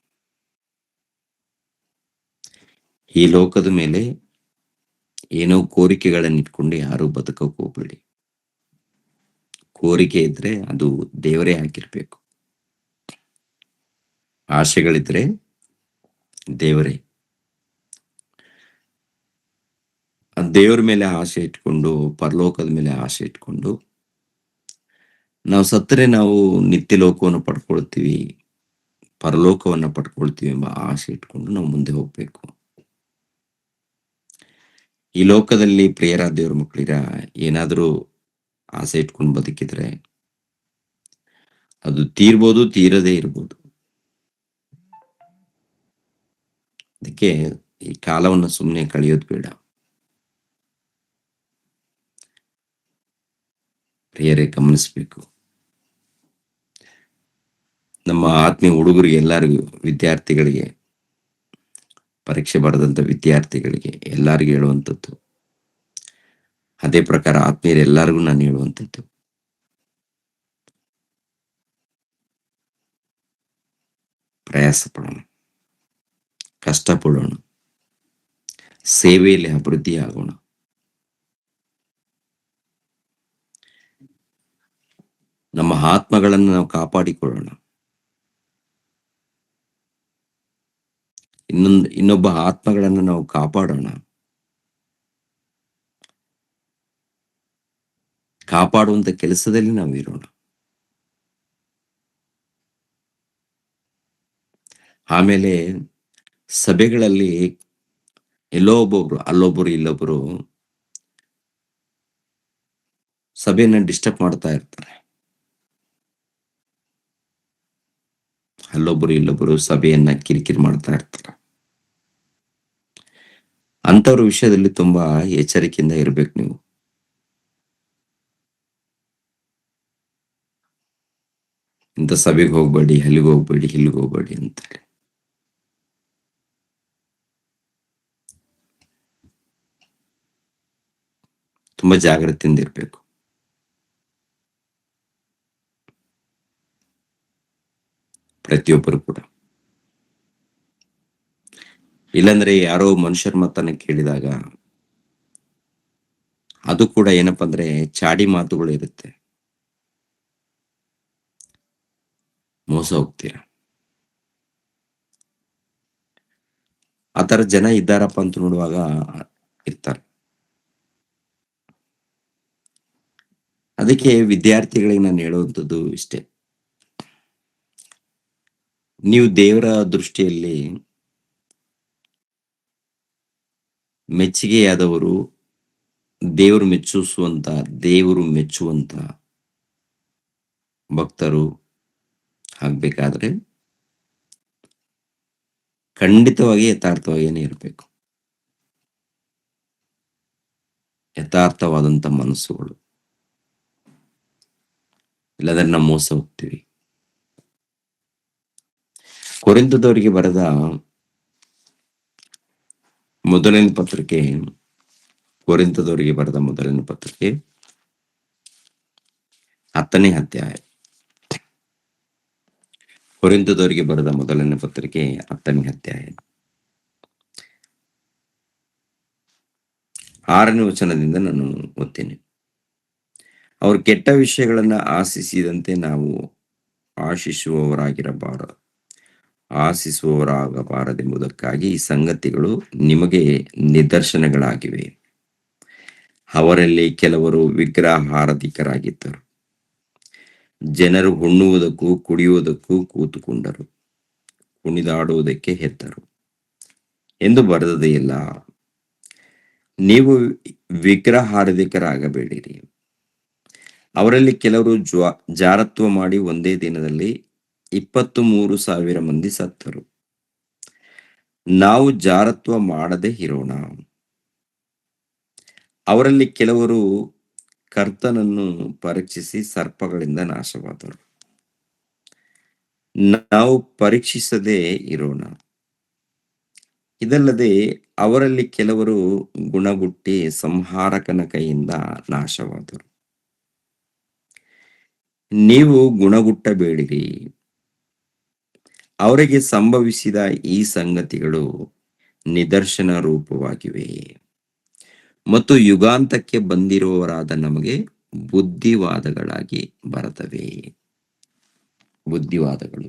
ಈ ಲೋಕದ ಮೇಲೆ ಏನೋ ಕೋರಿಕೆಗಳನ್ನ ಇಟ್ಕೊಂಡು ಯಾರು ಬದುಕಕ್ಕೆ ಹೋಗ್ಬೇಡಿ. ಕೋರಿಕೆ ಇದ್ರೆ ಅದು ದೇವರೇ ಹಾಕಿರ್ಬೇಕು, ಆಶೆಗಳಿದ್ರೆ ದೇವರೇ. ಆ ದೇವ್ರ ಮೇಲೆ ಆಸೆ ಇಟ್ಕೊಂಡು, ಪರಲೋಕದ ಮೇಲೆ ಆಸೆ ಇಟ್ಕೊಂಡು ನಾವು ಸತ್ತರೆ ನಾವು ನಿತ್ಯ ಲೋಕವನ್ನು ಪಡ್ಕೊಳ್ತೀವಿ, ಪರಲೋಕವನ್ನ ಪಡ್ಕೊಳ್ತೀವಿ ಎಂಬ ಆಸೆ ಇಟ್ಕೊಂಡು ನಾವು ಮುಂದೆ ಹೋಗ್ಬೇಕು. ಈ ಲೋಕದಲ್ಲಿ ಪ್ರಿಯರ ದೇವ್ರ ಮಕ್ಕಳಿರ ಏನಾದರೂ ಆಸೆ ಇಟ್ಕೊಂಡು ಬದುಕಿದ್ರೆ ಅದು ತೀರ್ಬೋದು, ತೀರದೇ ಇರ್ಬೋದು. ಅದಕ್ಕೆ ಈ ಕಾಲವನ್ನು ಸುಮ್ಮನೆ ಕಳೆಯೋದು ಬೇಡ ಪ್ರಿಯರೇ, ಗಮನಿಸ್ಬೇಕು. ನಮ್ಮ ಆತ್ಮೀಯ ಹುಡುಗರಿಗೆ ಎಲ್ಲರಿಗೂ, ವಿದ್ಯಾರ್ಥಿಗಳಿಗೆ, ಪರೀಕ್ಷೆ ಬರೆದಂತ ವಿದ್ಯಾರ್ಥಿಗಳಿಗೆ ಎಲ್ಲರಿಗೂ ಹೇಳುವಂಥದ್ದು ಅದೇ ಪ್ರಕಾರ, ಆತ್ಮೀಯರೆಲ್ಲರಿಗೂ ನಾನು ಹೇಳುವಂಥದ್ದು, ಪ್ರಯಾಸ ಪಡೋಣ, ಕಷ್ಟಪಡೋಣ, ಸೇವೆಯಲ್ಲಿ ಅಭಿವೃದ್ಧಿ ಆಗೋಣ. ನಮ್ಮ ಆತ್ಮಗಳನ್ನು ನಾವು ಕಾಪಾಡಿಕೊಳ್ಳೋಣ. ಇನ್ನೊಬ್ಬ ಆತ್ಮಗಳನ್ನು ನಾವು ಕಾಪಾಡೋಣ. ಕಾಪಾಡುವಂತ ಕೆಲಸದಲ್ಲಿ ನಾವು ಇರೋಣ. ಆಮೇಲೆ ಸಭೆಗಳಲ್ಲಿ ಎಲ್ಲೋ ಒಬ್ಬೊಬ್ರು, ಅಲ್ಲೊಬ್ಬರು, ಇಲ್ಲೊಬ್ಬರು ಸಭೆಯನ್ನ ಡಿಸ್ಟರ್ಬ್ ಮಾಡ್ತಾ ಇರ್ತಾರೆ. ಅಲ್ಲೊಬ್ಬರು, ಇಲ್ಲೊಬ್ಬರು ಸಭೆಯನ್ನ ಕಿರಿಕಿರಿ ಮಾಡ್ತಾ ಇರ್ತಾರೆ. ಅಂಥವ್ರ ವಿಷಯದಲ್ಲಿ ತುಂಬಾ ಎಚ್ಚರಿಕೆಯಿಂದ ಇರ್ಬೇಕು ನೀವು. ಇಂಥ ಸಭೆಗೆ ಹೋಗ್ಬೇಡಿ, ಅಲ್ಲಿಗೆ ಹೋಗ್ಬೇಡಿ, ಇಲ್ಲಿಗೆ ಹೋಗ್ಬೇಡಿ ಅಂತಾರೆ. ತುಂಬಾ ಜಾಗ್ರತೆಯಿಂದ ಇರ್ಬೇಕು. ಪ್ರತಿಯೊಬ್ಬರು ಕೂಡ. ಇಲ್ಲಾಂದ್ರೆ ಯಾರೋ ಮನುಷ್ಯರ ಮಾತನ್ನ ಕೇಳಿದಾಗ ಅದು ಕೂಡ ಏನಪ್ಪಾ ಅಂದ್ರೆ ಚಾಡಿ ಮಾತುಗಳು ಇರುತ್ತೆ. ಮೋಸ ಹೋಗ್ತೀರಾ. ಆ ತರ ಜನ ಇದ್ದಾರಪ್ಪ ಅಂತ ನೋಡುವಾಗ ಇರ್ತಾರೆ. ಅದಕ್ಕೆ ವಿದ್ಯಾರ್ಥಿಗಳಿಗೆ ನಾನು ಹೇಳುವಂಥದ್ದು ಇಷ್ಟೇ. ನೀವು ದೇವರ ದೃಷ್ಟಿಯಲ್ಲಿ ಮೆಚ್ಚುಗೆಯಾದವರು, ದೇವರು ಮೆಚ್ಚುವಂತ ಭಕ್ತರು ಆಗ್ಬೇಕಾದ್ರೆ ಖಂಡಿತವಾಗಿ ಯಥಾರ್ಥವಾಗಿಯೇ ಇರಬೇಕು. ಯಥಾರ್ಥವಾದಂತ ಮನಸ್ಸುಗಳು. ಇಲ್ಲದ್ರೆ ನಾವು ಮೋಸ ಹೋಗ್ತೀವಿ. ಕೊರಿಂಥದವರಿಗೆ ಬರೆದ ಮೊದಲನೇ ಪತ್ರಿಕೆ ಕೊರಿಂಥದವರಿಗೆ ಬರೆದ ಮೊದಲನೇ ಪತ್ರಿಕೆ 10ನೇ ಅಧ್ಯಾಯ. ಕೊರಿಂಥದವರಿಗೆ ಬರೆದ ಮೊದಲನೇ ಪತ್ರಿಕೆ 10ನೇ ಅಧ್ಯಾಯ 6ನೇ ವಚನದಿಂದ ನಾನು ಓದ್ತೇನೆ. ಅವರು ಕೆಟ್ಟ ವಿಷಯಗಳನ್ನ ಆಶಿಸಿದಂತೆ ನಾವು ಆಶಿಸುವವರಾಗಬಾರದೆಂಬುದಕ್ಕಾಗಿ ಈ ಸಂಗತಿಗಳು ನಿಮಗೆ ನಿದರ್ಶನಗಳಾಗಿವೆ. ಅವರಲ್ಲಿ ಕೆಲವರು ವಿಗ್ರಹಾರಾಧಿಕರಾಗಿದ್ದರು. ಜನರು ಉಣ್ಣುವುದಕ್ಕೂ ಕುಡಿಯುವುದಕ್ಕೂ ಕೂತುಕೊಂಡರು, ಕುಣಿದಾಡುವುದಕ್ಕೆ ಎದ್ದರು ಎಂದು ಬರೆದದೆಯಲ್ಲ. ನೀವು ವಿಗ್ರಹಾರಾಧಿಕರಾಗಬೇಡಿರಿ. ಅವರಲ್ಲಿ ಕೆಲವರು ಜಾರತ್ವ ಮಾಡಿ ಒಂದೇ ದಿನದಲ್ಲಿ 23,000 ಮಂದಿ ಸತ್ತರು. ನಾವು ಜಾರತ್ವ ಮಾಡದೆ ಇರೋಣ. ಅವರಲ್ಲಿ ಕೆಲವರು ಕರ್ತನನ್ನು ಪರೀಕ್ಷಿಸಿ ಸರ್ಪಗಳಿಂದ ನಾಶವಾದರು. ನಾವು ಪರೀಕ್ಷಿಸದೆ ಇರೋಣ. ಇದಲ್ಲದೆ ಅವರಲ್ಲಿ ಕೆಲವರು ಗುಣಗುಟ್ಟಿ ಸಂಹಾರಕನ ಕೈಯಿಂದ ನಾಶವಾದರು. ನೀವು ಗುಣಗುಟ್ಟಬೇಡಿರಿ. ಅವರಿಗೆ ಸಂಭವಿಸಿದ ಈ ಸಂಗತಿಗಳು ನಿದರ್ಶನ ರೂಪವಾಗಿವೆ ಮತ್ತು ಯುಗಾಂತಕ್ಕೆ ಬಂದಿರುವವರಾದ ನಮಗೆ ಬುದ್ಧಿವಾದಗಳಾಗಿ ಬರುತ್ತವೆ. ಬುದ್ಧಿವಾದಗಳು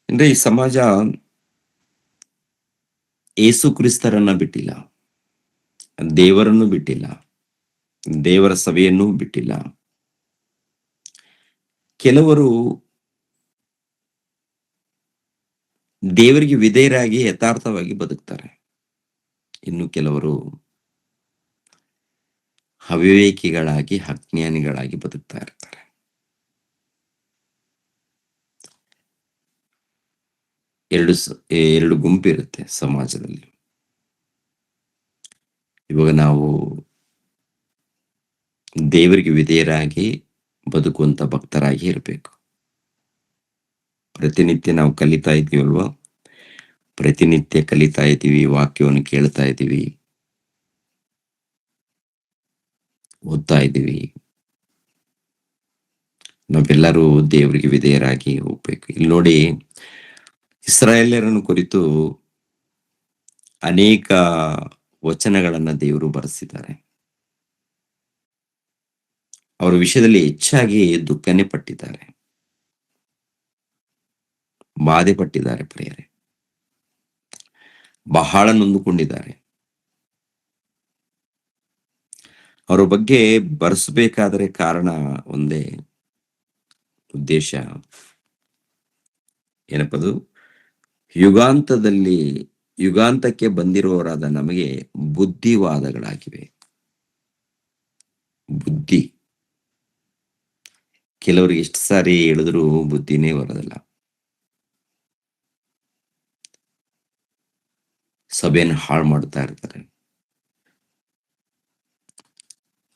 ಅಂದ್ರೆ ಈ ಸಮಾಜ ಏಸು ಕ್ರಿಸ್ತರನ್ನ ಬಿಟ್ಟಿಲ್ಲ, ದೇವರನ್ನು ಬಿಟ್ಟಿಲ್ಲ, ದೇವರ ಸಭೆಯನ್ನೂ ಬಿಟ್ಟಿಲ್ಲ. ಕೆಲವರು ದೇವರಿಗೆ ವಿಧೇಯರಾಗಿ ಯಥಾರ್ಥವಾಗಿ ಬದುಕ್ತಾರೆ. ಇನ್ನು ಕೆಲವರು ಅವಿವೇಕಿಗಳಾಗಿ ಅಜ್ಞಾನಿಗಳಾಗಿ ಬದುಕ್ತಾ ಇರ್ತಾರೆ. ಎರಡು ಗುಂಪಿರುತ್ತೆ ಸಮಾಜದಲ್ಲಿ. ಇವಾಗ ನಾವು ದೇವರಿಗೆ ವಿಧೇಯರಾಗಿ ಬದುಕುವಂತ ಭಕ್ತರಾಗಿ ಇರಬೇಕು. ಪ್ರತಿನಿತ್ಯ ನಾವು ಕಲಿತಾ ಇದ್ದೀವಲ್ವಾ, ಪ್ರತಿನಿತ್ಯ ಕಲಿತಾ ಇದ್ದೀವಿ, ವಾಕ್ಯವನ್ನು ಕೇಳ್ತಾ ಇದ್ದೀವಿ, ಓದ್ತಾ ಇದ್ದೀವಿ. ನಾವೆಲ್ಲರೂ ದೇವರಿಗೆ ವಿಧೇಯರಾಗಿ ಹೋಗ್ಬೇಕು. ಇಲ್ಲಿ ನೋಡಿ, ಇಸ್ರಾಯೇಲ್ಯರನ್ನು ಕುರಿತು ಅನೇಕ ವಚನಗಳನ್ನ ದೇವರು ಬರೆಸಿದ್ದಾರೆ. ಅವರ ವಿಷಯದಲ್ಲಿ ಹೆಚ್ಚಾಗಿ ದುಃಖನೇ ಪಟ್ಟಿದ್ದಾರೆ, ಬಾಧೆ ಪಟ್ಟಿದ್ದಾರೆ, ಪ್ರಿಯರೇ, ಬಹಳ ನೊಂದುಕೊಂಡಿದ್ದಾರೆ. ಅವರ ಬಗ್ಗೆ ಬರೆಸಬೇಕಾದರೆ ಕಾರಣ ಒಂದೇ ಉದ್ದೇಶ. ಏನಪ್ಪದು? ಯುಗಾಂತದಲ್ಲಿ ಯುಗಾಂತಕ್ಕೆ ಬಂದಿರುವವರಾದ ನಮಗೆ ಬುದ್ಧಿವಾದಗಳಾಗಿವೆ. ಬುದ್ಧಿ. ಕೆಲವರಿಗೆ ಎಷ್ಟು ಸಾರಿ ಹೇಳಿದ್ರು ಬುದ್ಧಿನೇ ಬರೋದಿಲ್ಲ. ಸಭೆಯನ್ನು ಹಾಳು ಮಾಡ್ತಾ ಇರ್ತಾರೆ.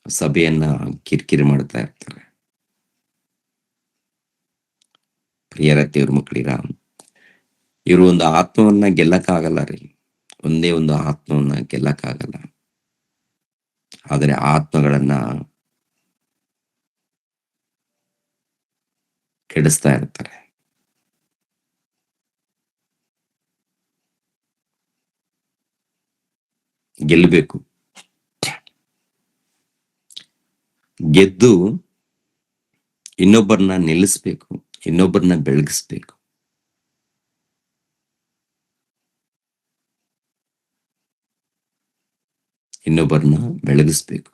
ಸಭೆಯನ್ನ ಕಿರಿಕಿರಿ ಮಾಡ್ತಾ ಇರ್ತಾರೆ. ಪ್ರಿಯರ ದೇವ್ರ ಮಕ್ಕಳಿರ, ಇವರು ಒಂದು ಆತ್ಮವನ್ನ ಗೆಲ್ಲಕ್ಕಾಗಲ್ಲ ರೀ. ಒಂದೇ ಒಂದು ಆತ್ಮವನ್ನ ಗೆಲ್ಲಕ್ಕಾಗಲ್ಲ. ಆದರೆ ಆತ್ಮಗಳನ್ನ ಕೆಡಿಸ್ತಾ ಇರ್ತಾರೆ. ಗೆಲ್ಲಬೇಕು. ಗೆದ್ದು ಇನ್ನೊಬ್ಬರನ್ನ ನಿಲ್ಲಿಸ್ಬೇಕು, ಇನ್ನೊಬ್ಬರನ್ನ ಬೆಳಗಿಸ್ಬೇಕು. ಇನ್ನೊಬ್ಬರನ್ನ ಬೆಳಗಿಸ್ಬೇಕು.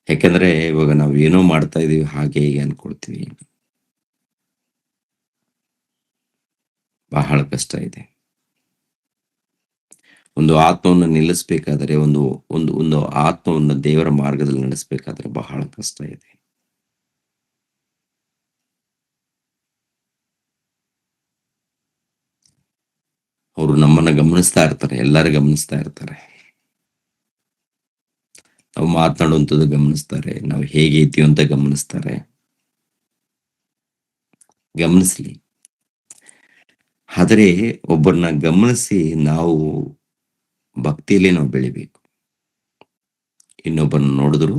ಯಾಕಂದ್ರೆ ಇವಾಗ ನಾವು ಏನೋ ಮಾಡ್ತಾ ಇದೀವಿ ಹಾಗೆ ಹೀಗೆ ಅನ್ಕೊಳ್ತೀವಿ. ಬಹಳ ಕಷ್ಟ ಇದೆ. ಒಂದು ಆತ್ಮವನ್ನು ನಿಲ್ಲಿಸಬೇಕಾದರೆ, ಒಂದು ಒಂದು ಒಂದು ಆತ್ಮವನ್ನು ದೇವರ ಮಾರ್ಗದಲ್ಲಿ ನಡೆಸಬೇಕಾದ್ರೆ ಬಹಳ ಕಷ್ಟ ಇದೆ. ಅವರು ನಮ್ಮನ್ನ ಗಮನಿಸ್ತಾ ಇರ್ತಾರೆ, ಎಲ್ಲರೂ ಗಮನಿಸ್ತಾ ಇರ್ತಾರೆ. ನಾವು ಮಾತನಾಡುವಂಥದ್ದು ಗಮನಿಸ್ತಾರೆ, ನಾವು ಹೇಗೆ ಇದ್ದೀವಿ ಅಂತ ಗಮನಿಸ್ತಾರೆ. ಗಮನಿಸ್ಲಿ. ಆದರೆ ಒಬ್ಬರನ್ನ ಗಮನಿಸಿ ನಾವು ಭಕ್ತಿಯಲ್ಲಿ ನಾವು ಬೆಳಿಬೇಕು. ಇನ್ನೊಬ್ಬರನ್ನ ನೋಡಿದ್ರು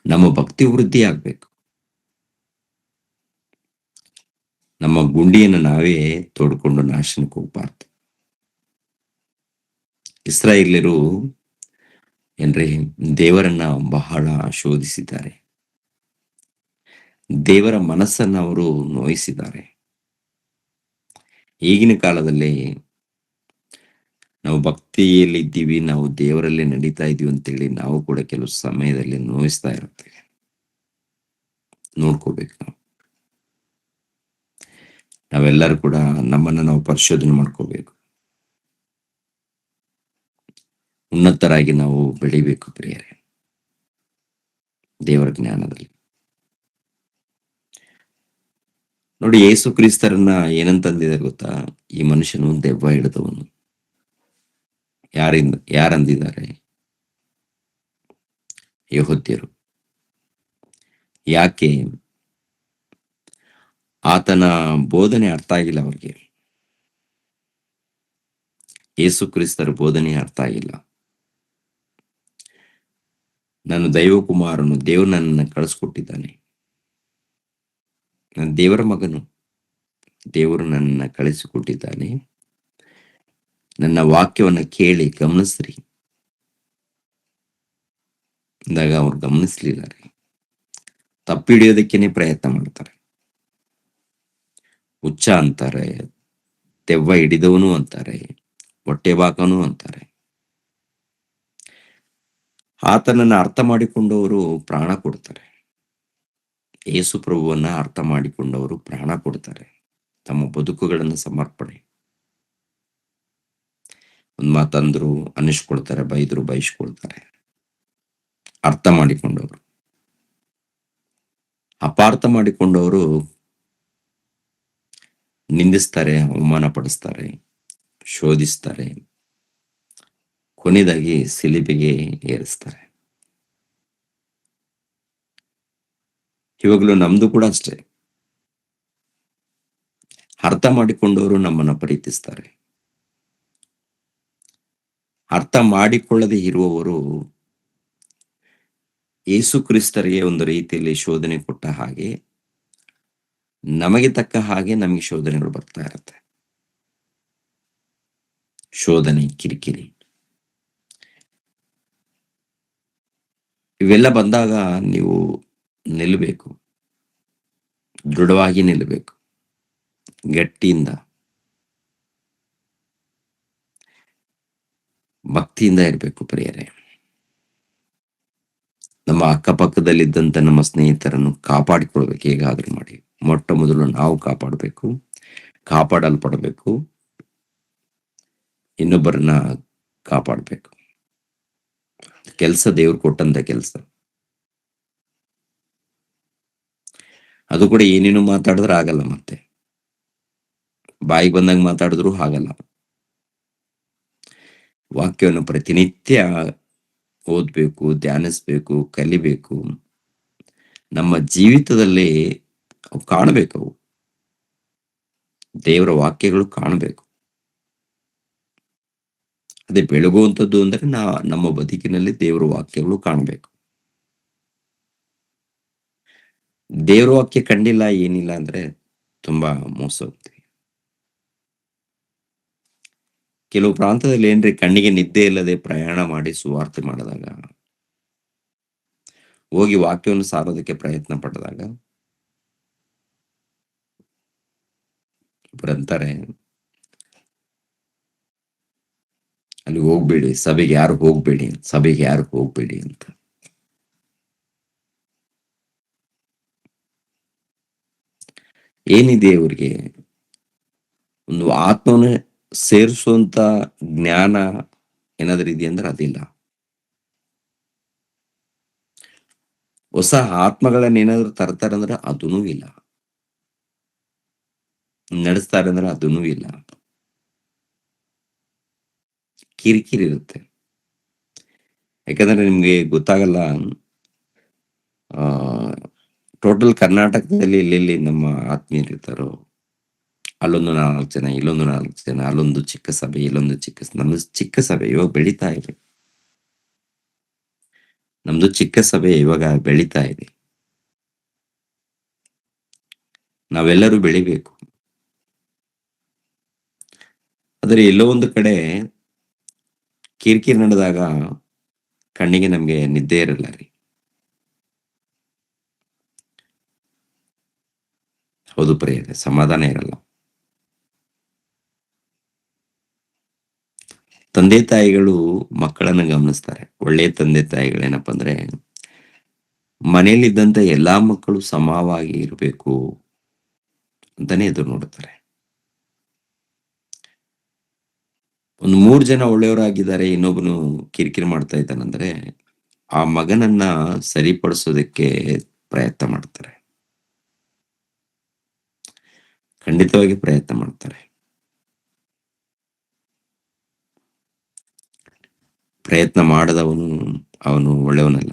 ನಮ್ಮ ಭಕ್ತಿ ವೃದ್ಧಿ ಆಗ್ಬೇಕು. ನಮ್ಮ ಗುಂಡಿಯನ್ನು ನಾವೇ ತೋಡ್ಕೊಂಡು ನಾಶನಕ್ಕೆ ಹೋಗ್ಬಾರ್ದು. ಇಸ್ರಾಯೇಲ್ಯರು ಏನ್ರಿ ದೇವರನ್ನ ಬಹಳ ಶೋಧಿಸಿದ್ದಾರೆ. ದೇವರ ಮನಸ್ಸನ್ನು ಅವರು ನೋಯಿಸಿದ್ದಾರೆ. ಈಗಿನ ಕಾಲದಲ್ಲಿ ನಾವು ಭಕ್ತಿಯಲ್ಲಿ ಇದ್ದೀವಿ, ನಾವು ದೇವರಲ್ಲಿ ನಡೀತಾ ಇದೀವಿ ಅಂತೇಳಿ ನಾವು ಕೂಡ ಕೆಲವು ಸಮಯದಲ್ಲಿ ನೋಯಿಸ್ತಾ ಇರ್ತೇವೆ. ನೋಡ್ಕೋಬೇಕು ನಾವು. ನಾವೆಲ್ಲರೂ ಕೂಡ ನಮ್ಮನ್ನ ನಾವು ಪರಿಶೋಧನೆ ಮಾಡ್ಕೋಬೇಕು. ಉನ್ನತರಾಗಿ ನಾವು ಬೆಳಿಬೇಕು ಪ್ರಿಯರೇ, ದೇವರ ಜ್ಞಾನದಲ್ಲಿ. ನೋಡಿ, ಯೇಸು ಕ್ರಿಸ್ತರನ್ನ ಏನಂತಂದಿದ್ದಾರೆ ಗೊತ್ತಾ? ಈ ಮನುಷ್ಯನು ದೆವ್ವ ಹಿಡಿದವನು. ಯಾರಂದಿದ್ದಾರೆ? ಯೆಹೂದ್ಯರು. ಯಾಕೆ? ಆತನ ಬೋಧನೆ ಅರ್ಥ ಆಗಿಲ್ಲ ಅವ್ರಿಗೆ. ಯೇಸು ಕ್ರಿಸ್ತರ ಬೋಧನೆ ಅರ್ಥ ಆಗಿಲ್ಲ. ನಾನು ದೈವಕುಮಾರನು, ದೇವರು ನನ್ನನ್ನು ಕಳಿಸ್ಕೊಟ್ಟಿದ್ದಾನೆ, ನಾನು ದೇವರ ಮಗನು, ದೇವರು ನನ್ನನ್ನು ಕಳಿಸಿಕೊಟ್ಟಿದ್ದಾನೆ. ನನ್ನ ವಾಕ್ಯವನ್ನ ಕೇಳಿ ಗಮನಿಸ್ರಿ ಅಂದಾಗ ಅವ್ರು ಗಮನಿಸ್ಲಿಲ್ಲ ರೀ. ತಪ್ಪಿಡಿಯೋದಕ್ಕೇನೆ ಪ್ರಯತ್ನ ಮಾಡ್ತಾರೆ. ಹುಚ್ಚ ಅಂತಾರೆ, ದೆವ್ವ ಹಿಡಿದವನು ಅಂತಾರೆ, ಹೊಟ್ಟೆಬಾಕನು ಅಂತಾರೆ. ಆತನನ್ನ ಅರ್ಥ ಮಾಡಿಕೊಂಡವರು ಪ್ರಾಣ ಕೊಡ್ತಾರೆ. ಯೇಸು ಪ್ರಭುವನ್ನ ಅರ್ಥ ಮಾಡಿಕೊಂಡವರು ಪ್ರಾಣ ಕೊಡ್ತಾರೆ, ತಮ್ಮ ಬದುಕುಗಳನ್ನು ಸಮರ್ಪಣೆ. ಒಂದ್ ಮಾತಂದ್ರು ಅನ್ನಿಸ್ಕೊಳ್ತಾರೆ, ಬೈದ್ರು ಬಯಸ್ಕೊಳ್ತಾರೆ. ಅರ್ಥ ಮಾಡಿಕೊಂಡವರು. ಅಪಾರ್ಥ ಮಾಡಿಕೊಂಡವರು ನಿಂದಿಸ್ತಾರೆ, ಅವಮಾನ ಪಡಿಸ್ತಾರೆ, ಶೋಧಿಸ್ತಾರೆ, ಕೊನೆಯದಾಗಿ ಸಿಲಿಬೆಗೆ ಏರಿಸ್ತಾರೆ. ಇವಾಗಲೂ ನಮ್ದು ಕೂಡ ಅಷ್ಟೇ. ಅರ್ಥ ಮಾಡಿಕೊಂಡವರು ನಮ್ಮನ್ನ ಪ್ರೀತಿಸ್ತಾರೆ. ಅರ್ಥ ಮಾಡಿಕೊಳ್ಳದೆ ಇರುವವರು ಯೇಸು ಕ್ರಿಸ್ತರಿಗೆ ಒಂದು ರೀತಿಯಲ್ಲಿ ಶೋಧನೆ ಕೊಟ್ಟ ಹಾಗೆ, ನಮಗೆ ತಕ್ಕ ಹಾಗೆ ನಮಗೆ ಶೋಧನೆಗಳು ಬರ್ತಾ ಇರುತ್ತೆ. ಶೋಧನೆ, ಕಿರಿಕಿರಿ ಇವೆಲ್ಲ ಬಂದಾಗ ನೀವು ನಿಲ್ಲಬೇಕು, ದೃಢವಾಗಿ ನಿಲ್ಲಬೇಕು, ಗಟ್ಟಿಯಿಂದ, ಭಕ್ತಿಯಿಂದ ಇರಬೇಕು ಪ್ರಿಯರೇ. ನಮ್ಮ ಅಕ್ಕಪಕ್ಕದಲ್ಲಿದ್ದಂಥ ನಮ್ಮ ಸ್ನೇಹಿತರನ್ನು ಕಾಪಾಡಿಕೊಳ್ಬೇಕು ಹೇಗಾದ್ರೂ ಮಾಡಿ. ಮೊಟ್ಟ ಮೊದಲು ನಾವು ಕಾಪಾಡಬೇಕು, ಕಾಪಾಡಲ್ಪಡಬೇಕು, ಇನ್ನೊಬ್ಬರನ್ನ ಕಾಪಾಡಬೇಕು. ಕೆಲಸ ದೇವ್ರು ಕೊಟ್ಟಂತ ಕೆಲಸ. ಅದು ಕೂಡ ಏನೇನು ಮಾತಾಡಿದ್ರೆ ಆಗಲ್ಲ, ಮತ್ತೆ ಬಾಯಿಗೆ ಬಂದಂಗ ಮಾತಾಡಿದ್ರು ಆಗಲ್ಲ. ವಾಕ್ಯವನ್ನು ಪ್ರತಿನಿತ್ಯ ಓದ್ಬೇಕು, ಧ್ಯಾನಿಸ್ಬೇಕು, ಕಲಿಬೇಕು. ನಮ್ಮ ಜೀವಿತದಲ್ಲಿ ಅವು ಕಾಣಬೇಕು. ಅವು ದೇವರ ವಾಕ್ಯಗಳು ಕಾಣಬೇಕು. ಅದೇ ಬೆಳಗುವಂಥದ್ದು ಅಂದ್ರೆ ನಮ್ಮ ಬದುಕಿನಲ್ಲಿ ದೇವರ ವಾಕ್ಯಗಳು ಕಾಣಬೇಕು. ದೇವರ ವಾಕ್ಯ ಕಂಡಿಲ್ಲ ಏನಿಲ್ಲ ಅಂದ್ರೆ ತುಂಬಾ ಮೋಸ ಹೋಗ್ತೀವಿ. ಕೆಲವು ಪ್ರಾಂತದಲ್ಲಿ ಏನ್ರಿ, ಕಣ್ಣಿಗೆ ನಿದ್ದೆ ಇಲ್ಲದೆ ಪ್ರಯಾಣ ಮಾಡಿ ಸುವಾರ್ತೆ ಮಾಡಿದಾಗ, ಹೋಗಿ ವಾಕ್ಯವನ್ನು ಸಾರೋದಕ್ಕೆ ಪ್ರಯತ್ನ ಪಟ್ಟದಾಗ ಒಬ್ಬರಂತಾರೆ, ಅಲ್ಲಿ ಹೋಗ್ಬೇಡಿ, ಸಭೆಗೆ ಯಾರು ಹೋಗ್ಬೇಡಿ, ಸಭೆಗೆ ಯಾರು ಹೋಗ್ಬೇಡಿ ಅಂತ. ಏನಿದೆ ಅವ್ರಿಗೆ? ಒಂದು ಆತ್ಮವನ್ನು ಸೇರಿಸುವಂತ ಜ್ಞಾನ ಏನಾದ್ರೂ ಇದೆ ಅಂದ್ರೆ ಅದಿಲ್ಲ. ಹೊಸ ಆತ್ಮಗಳನ್ನ ಏನಾದ್ರು ತರ್ತಾರೆ ಅಂದ್ರೆ ಅದೂ ಇಲ್ಲ. ನಡೆಸ್ತಾರೆ ಅಂದ್ರೆ ಅದೂ ಇಲ್ಲ. ಕಿರಿಕಿರಿ ಇರುತ್ತೆ. ಯಾಕಂದ್ರೆ ನಿಮ್ಗೆ ಗೊತ್ತಾಗಲ್ಲ, ಆ ಟೋಟಲ್ ಕರ್ನಾಟಕದಲ್ಲಿ ಎಲ್ಲೆಲ್ಲಿ ನಮ್ಮ ಆತ್ಮೀಯರಿರ್ತಾರೋ ಅಲ್ಲೊಂದು 4 ಜನ, ಇಲ್ಲೊಂದು 4 ಜನ, ಅಲ್ಲೊಂದು ಚಿಕ್ಕ ಸಭೆ, ಇಲ್ಲೊಂದು ನಮ್ದು ಚಿಕ್ಕ ಸಭೆ ಇವಾಗ ಬೆಳೀತಾ ಇದೆ. ನಮ್ದು ಚಿಕ್ಕ ಸಭೆ ಇವಾಗ ಬೆಳೀತಾ ಇದೆ. ನಾವೆಲ್ಲರೂ ಬೆಳಿಬೇಕು. ಆದರೆ ಎಲ್ಲೋ ಒಂದು ಕಡೆ ಕಿರಿಕಿರಿ ನಡೆದಾಗ ಕಣ್ಣಿಗೆ ನಮ್ಗೆ ನಿದ್ದೆ ಇರಲ್ಲ ರೀ. ಹೌದು ಪ್ರಿಯರೇ, ಸಮಾಧಾನ ಇರಲ್ಲ. ತಂದೆ ತಾಯಿಗಳು ಮಕ್ಕಳನ್ನ ಗಮನಿಸ್ತಾರೆ. ಒಳ್ಳೆಯ ತಂದೆ ತಾಯಿಗಳೇನಪ್ಪ ಅಂದ್ರೆ, ಮನೆಯಲ್ಲಿದ್ದಂತ ಎಲ್ಲಾ ಮಕ್ಕಳು ಸಮವಾಗಿ ಇರಬೇಕು ಅಂತಾನೆ ಎದುರು ನೋಡುತ್ತಾರೆ. ಒಂದು 3 ಜನ ಒಳ್ಳೆಯವರಾಗಿದ್ದಾರೆ, ಇನ್ನೊಬ್ಬನು ಕಿರಿಕಿರಿ ಮಾಡ್ತಾ ಇದ್ದಾನಂದ್ರೆ ಆ ಮಗನನ್ನ ಸರಿಪಡಿಸೋದಕ್ಕೆ ಪ್ರಯತ್ನ ಮಾಡ್ತಾರೆ. ಖಂಡಿತವಾಗಿ ಪ್ರಯತ್ನ ಮಾಡ್ತಾರೆ. ಪ್ರಯತ್ನ ಮಾಡದವನು ಅವನು ಒಳ್ಳೆಯವನಲ್ಲ.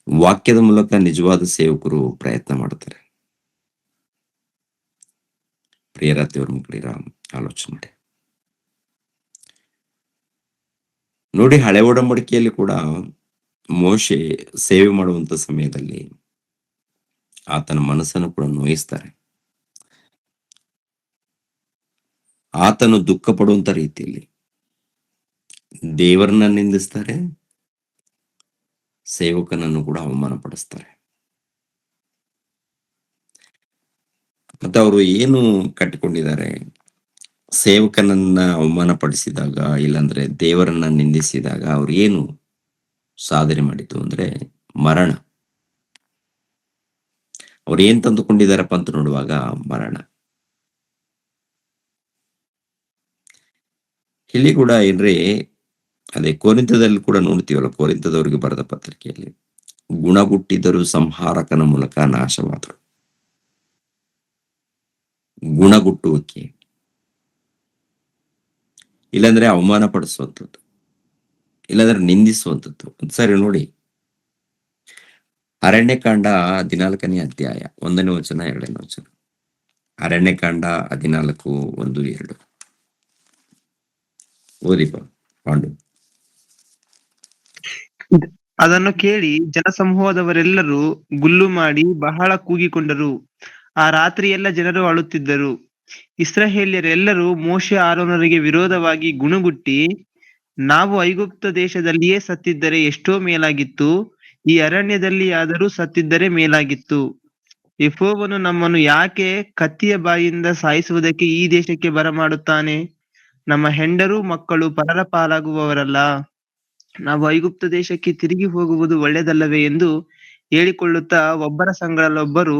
ವಾಕ್ಯದ ಮೂಲಕ ನಿಜವಾದ ಸೇವಕರು ಪ್ರಯತ್ನ ಮಾಡುತ್ತಾರೆ. ಪ್ರಿಯರ ದೇವರ ಮಕ್ಕಳಿರ ಆಲೋಚನೆ ಮಾಡಿ ನೋಡಿ. ಹಳೆ ಒಡಂಬಡಿಕೆಯಲ್ಲಿ ಕೂಡ ಮೋಶೆ ಸೇವೆ ಮಾಡುವಂತ ಸಮಯದಲ್ಲಿ ಆತನ ಮನಸ್ಸನ್ನು ಕೂಡ ನೋಯಿಸ್ತಾರೆ. ಆತನು ದುಃಖ ಪಡುವಂತ ರೀತಿಯಲ್ಲಿ ದೇವರನ್ನ ನಿಂದಿಸ್ತಾರೆ, ಸೇವಕನನ್ನು ಕೂಡ ಅವಮಾನ ಪಡಿಸ್ತಾರೆ. ಮತ್ತೆ ಅವರು ಏನು ಕಟ್ಟಿಕೊಂಡಿದ್ದಾರೆ? ಸೇವಕನನ್ನ ಅವಮಾನ ಪಡಿಸಿದಾಗ, ಇಲ್ಲಾಂದ್ರೆ ದೇವರನ್ನ ನಿಂದಿಸಿದಾಗ ಅವ್ರು ಏನು ಸಾಧನೆ ಮಾಡಿತು ಅಂದ್ರೆ ಮರಣ. ಅವ್ರು ಏನ್ ತಂದುಕೊಂಡಿದಾರಪ್ಪ ಅಂತ ನೋಡುವಾಗ ಮರಣ. ಇಲ್ಲಿ ಕೂಡ ಏನ್ರಿ, ಅದೇ ಕೊರಿಂಥದಲ್ಲಿ ಕೂಡ ನೋಡ್ತೀವಲ್ಲ, ಕೊರಿಂಥದವರಿಗೆ ಬರೆದ ಪತ್ರಿಕೆಯಲ್ಲಿ, ಗುಣಗುಟ್ಟಿದರೂ ಸಂಹಾರಕನ ಮೂಲಕ ನಾಶವಾದರು. ಗುಣಗುಟ್ಟುವಿಕೆ, ಇಲ್ಲಾಂದ್ರೆ ಅವಮಾನ ಪಡಿಸುವಂಥದ್ದು, ಇಲ್ಲಾಂದ್ರೆ ನಿಂದಿಸುವಂಥದ್ದು. ಸರಿ ನೋಡಿ, ಅರಣ್ಯಕಾಂಡ 14ನೇ ಅಧ್ಯಾಯ 1ನೇ ವಚನ 2ನೇ ವಚನ. ಅರಣ್ಯಕಾಂಡ 14, 1, 2 ಓದಿಪ ಪಾಂಡು. ಅದನ್ನು ಕೇಳಿ ಜನಸಮೂಹದವರೆಲ್ಲರೂ ಗುಲ್ಲು ಮಾಡಿ ಬಹಳ ಕೂಗಿಕೊಂಡರು. ಆ ರಾತ್ರಿಯೆಲ್ಲ ಜನರು ಅಳುತ್ತಿದ್ದರು. ಇಸ್ರಾಯೇಲ್ಯರೆಲ್ಲರೂ ಮೋಶೆ ಆರೋನರಿಗೆ ವಿರೋಧವಾಗಿ ಗುಣುಗುಟ್ಟಿ, ನಾವು ಐಗುಪ್ತ ದೇಶದಲ್ಲಿಯೇ ಸತ್ತಿದ್ದರೆ ಎಷ್ಟೋ ಮೇಲಾಗಿತ್ತು, ಈ ಅರಣ್ಯದಲ್ಲಿ ಆದರೂ ಸತ್ತಿದ್ದರೆ ಮೇಲಾಗಿತ್ತು. ಯೆಹೋವನು ನಮ್ಮನ್ನು ಯಾಕೆ ಕತ್ತಿಯ ಬಾಯಿಂದ ಸಾಯಿಸುವುದಕ್ಕೆ ಈ ದೇಶಕ್ಕೆ ಬರಮಾಡುತ್ತಾನೆ? ನಮ್ಮ ಹೆಂಡರು ಮಕ್ಕಳು ಪರರ ಪಾಲಾಗುವವರಲ್ಲ. ನಾವು ಐಗುಪ್ತ ದೇಶಕ್ಕೆ ತಿರುಗಿ ಹೋಗುವುದು ಒಳ್ಳೆಯದಲ್ಲವೇ ಎಂದು ಹೇಳಿಕೊಳ್ಳುತ್ತಾ ಒಬ್ಬರ ಸಂಗಡಲ್ಲೊಬ್ಬರು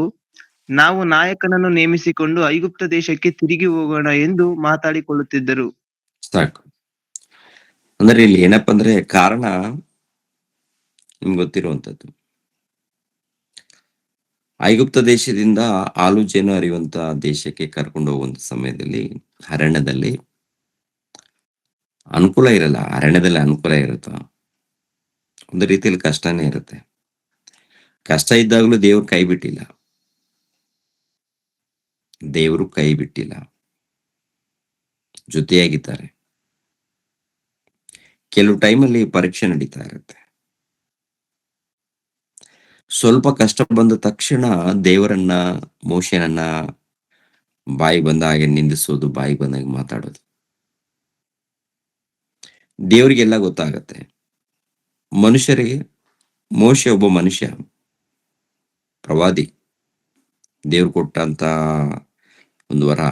ನಾವು ನಾಯಕನನ್ನು ನೇಮಿಸಿಕೊಂಡು ಐಗುಪ್ತ ದೇಶಕ್ಕೆ ತಿರುಗಿ ಹೋಗೋಣ ಎಂದು ಮಾತಾಡಿಕೊಳ್ಳುತ್ತಿದ್ದರು. ಸಾಕು. ಅಂದ್ರೆ ಇಲ್ಲಿ ಏನಪ್ಪಾ ಅಂದ್ರೆ ಕಾರಣ ನಿಮ್ಗೆ ಗೊತ್ತಿರುವಂತದ್ದು. ಐಗುಪ್ತ ದೇಶದಿಂದ ಹಾಲು ಜೇನು ಹರಿಯುವಂತ ದೇಶಕ್ಕೆ ಕರ್ಕೊಂಡು ಹೋಗುವಂತ ಸಮಯದಲ್ಲಿ ಅರಣ್ಯದಲ್ಲಿ ಅನುಕೂಲ ಇರಲ್ಲ. ಅರಣ್ಯದಲ್ಲಿ ಅನುಕೂಲ ಇರುತ್ತ, ಒಂದು ರೀತಿಯಲ್ಲಿ ಕಷ್ಟನೇ ಇರುತ್ತೆ. ಕಷ್ಟ ಇದ್ದಾಗಲೂ ದೇವ್ರು ಕೈ ಬಿಟ್ಟಿಲ್ಲ. ದೇವರು ಕೈ ಬಿಟ್ಟಿಲ್ಲ, ಜೊತೆಯಾಗಿದ್ದಾರೆ. ಕೆಲವು ಟೈಮಲ್ಲಿ ಪರೀಕ್ಷೆ ನಡೀತಾ ಇರುತ್ತೆ. ಸ್ವಲ್ಪ ಕಷ್ಟ ಬಂದ ತಕ್ಷಣ ದೇವರನ್ನ, ಮೋಶೆನನ್ನ ಬಾಯಿ ಬಂದ ಹಾಗೆ ನಿಂದಿಸೋದು, ಬಾಯಿ ಬಂದಾಗ ಮಾತಾಡೋದು. ದೇವರಿಗೆಲ್ಲ ಗೊತ್ತಾಗತ್ತೆ. ಮನುಷ್ಯರಿಗೆ, ಮೋಶೆ ಒಬ್ಬ ಮನುಷ್ಯ, ಪ್ರವಾದಿ, ದೇವ್ರು ಕೊಟ್ಟಂತ ಒಂದು ವರ.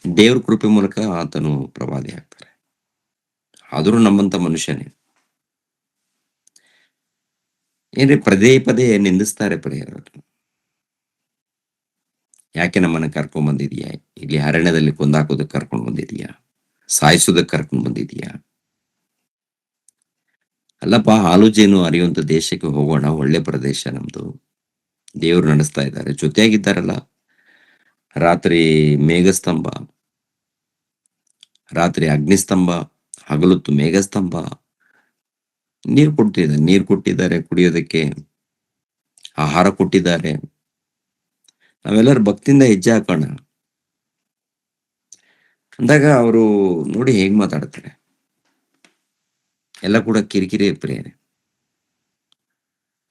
ದೇವ್ರ ಕೃಪೆ ಮೂಲಕ ಆತನು ಪ್ರವಾದಿ ಆಗ್ತಾರೆ. ಆದರೂ ನಮ್ಮಂತ ಮನುಷ್ಯನೇ ಏನ್ರಿ ಪದೇ ಪದೇ ನಿಂದಿಸ್ತಾರೆ ಪ್ರಿಯರೇ. ಯಾಕೆ ನಮ್ಮನ್ನ ಕರ್ಕೊಂಡ್ ಬಂದಿದೀಯಾ? ಇಲ್ಲಿ ಅರಣ್ಯದಲ್ಲಿ ಕೊಂದಾಕೋದಕ್ಕೆ ಕರ್ಕೊಂಡ್ ಬಂದಿದೀಯಾ? ಸಾಯಿಸೋದಕ್ಕೆ ಕರ್ಕೊಂಡ್ ಬಂದಿದೀಯಾ? ಅಲ್ಲಪ್ಪ, ಹಾಲು ಜೇನು ಹರಿಯುವಂತ ದೇಶಕ್ಕೆ ಹೋಗೋಣ, ಒಳ್ಳೆ ಪ್ರದೇಶ ನಮ್ದು, ದೇವ್ರು ನಡೆಸ್ತಾ ಇದ್ದಾರೆ, ಜೊತೆಯಾಗಿದ್ದಾರಲ್ಲ. ರಾತ್ರಿ ಮೇಘಸ್ತಂಭ, ರಾತ್ರಿ ಅಗ್ನಿಸ್ತಂಭ, ಹಗಲೊತ್ತು ಮೇಘಸ್ತಂಭ, ನೀರು ಕೊಟ್ಟಿದ್ದಾರೆ ಕುಡಿಯೋದಕ್ಕೆ, ಆಹಾರ ಕೊಟ್ಟಿದ್ದಾರೆ. ನಾವೆಲ್ಲರೂ ಭಕ್ತಿಯಿಂದ ಹೆಜ್ಜೆ ಹಾಕೋಣ ಅಂದಾಗ ಅವರು ನೋಡಿ ಹೇಗ್ ಮಾತಾಡ್ತಾರೆ. ಎಲ್ಲ ಕೂಡ ಕಿರಿಕಿರಿ ಪ್ರೇರಣೆ,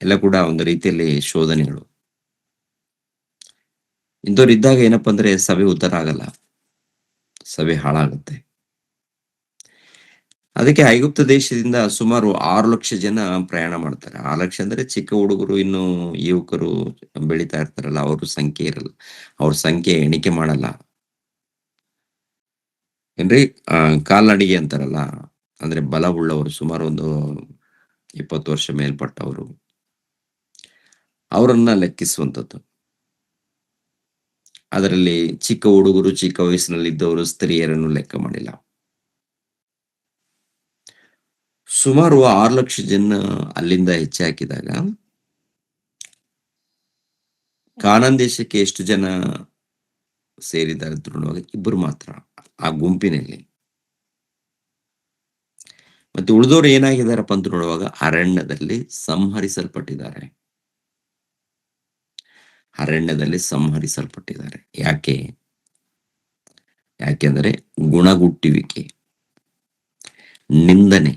ಎಲ್ಲ ಕೂಡ ಒಂದು ರೀತಿಯಲ್ಲಿ ಶೋಧನೆಗಳು. ಇಂಥವ್ರು ಇದ್ದಾಗ ಏನಪ್ಪಾ ಅಂದ್ರೆ ಸಭೆ ಉದ್ಧಾರ ಆಗಲ್ಲ, ಸಭೆ ಹಾಳಾಗುತ್ತೆ. ಅದಕ್ಕೆ ಐಗುಪ್ತ ದೇಶದಿಂದ ಸುಮಾರು 6 ಲಕ್ಷ ಜನ ಪ್ರಯಾಣ ಮಾಡ್ತಾರೆ. 6 ಲಕ್ಷ ಅಂದ್ರೆ ಚಿಕ್ಕ ಹುಡುಗರು, ಇನ್ನು ಯುವಕರು ಬೆಳೀತಾ ಇರ್ತಾರಲ್ಲ, ಅವ್ರ ಸಂಖ್ಯೆ ಇರಲ್ಲ. ಅವ್ರ ಸಂಖ್ಯೆ ಎಣಿಕೆ ಮಾಡಲ್ಲ ಏನ್ರಿ. ಕಾಲ್ನಡಿಗೆ ಅಂತಾರಲ್ಲ, ಅಂದ್ರೆ ಬಲವುಳ್ಳವರು, ಸುಮಾರು ಒಂದು 20 ವರ್ಷ ಮೇಲ್ಪಟ್ಟವರು, ಅವರನ್ನ ಲೆಕ್ಕಿಸುವಂಥದ್ದು. ಅದರಲ್ಲಿ ಚಿಕ್ಕ ಹುಡುಗರು, ಚಿಕ್ಕ ವಯಸ್ಸಿನಲ್ಲಿದ್ದವರು, ಸ್ತ್ರೀಯರನ್ನು ಲೆಕ್ಕ ಮಾಡಿಲ್ಲ. ಸುಮಾರು 6 ಲಕ್ಷ ಜನ ಅಲ್ಲಿಂದ ಹೆಚ್ಚೆ ಹಾಕಿದಾಗ ಕಾನಾನ್ ದೇಶಕ್ಕೆ ಎಷ್ಟು ಜನ ಸೇರಿದ್ದಾರೆ ಅಂತ ನೋಡುವಾಗ 2 ಮಾತ್ರ ಆ ಗುಂಪಿನಲ್ಲಿ. ಮತ್ತೆ ಉಳಿದವರು ಏನಾಗಿದ್ದಾರಪ್ಪ ಅಂತ ನೋಡುವಾಗ ಅರಣ್ಯದಲ್ಲಿ ಸಂಹರಿಸಲ್ಪಟ್ಟಿದ್ದಾರೆ. ಅರಣ್ಯದಲ್ಲಿ ಸಂಹರಿಸಲ್ಪಟ್ಟಿದ್ದಾರೆ. ಯಾಕೆಂದರೆ ಗುಣಗುಟ್ಟುವಿಕೆ, ನಿಂದನೆ,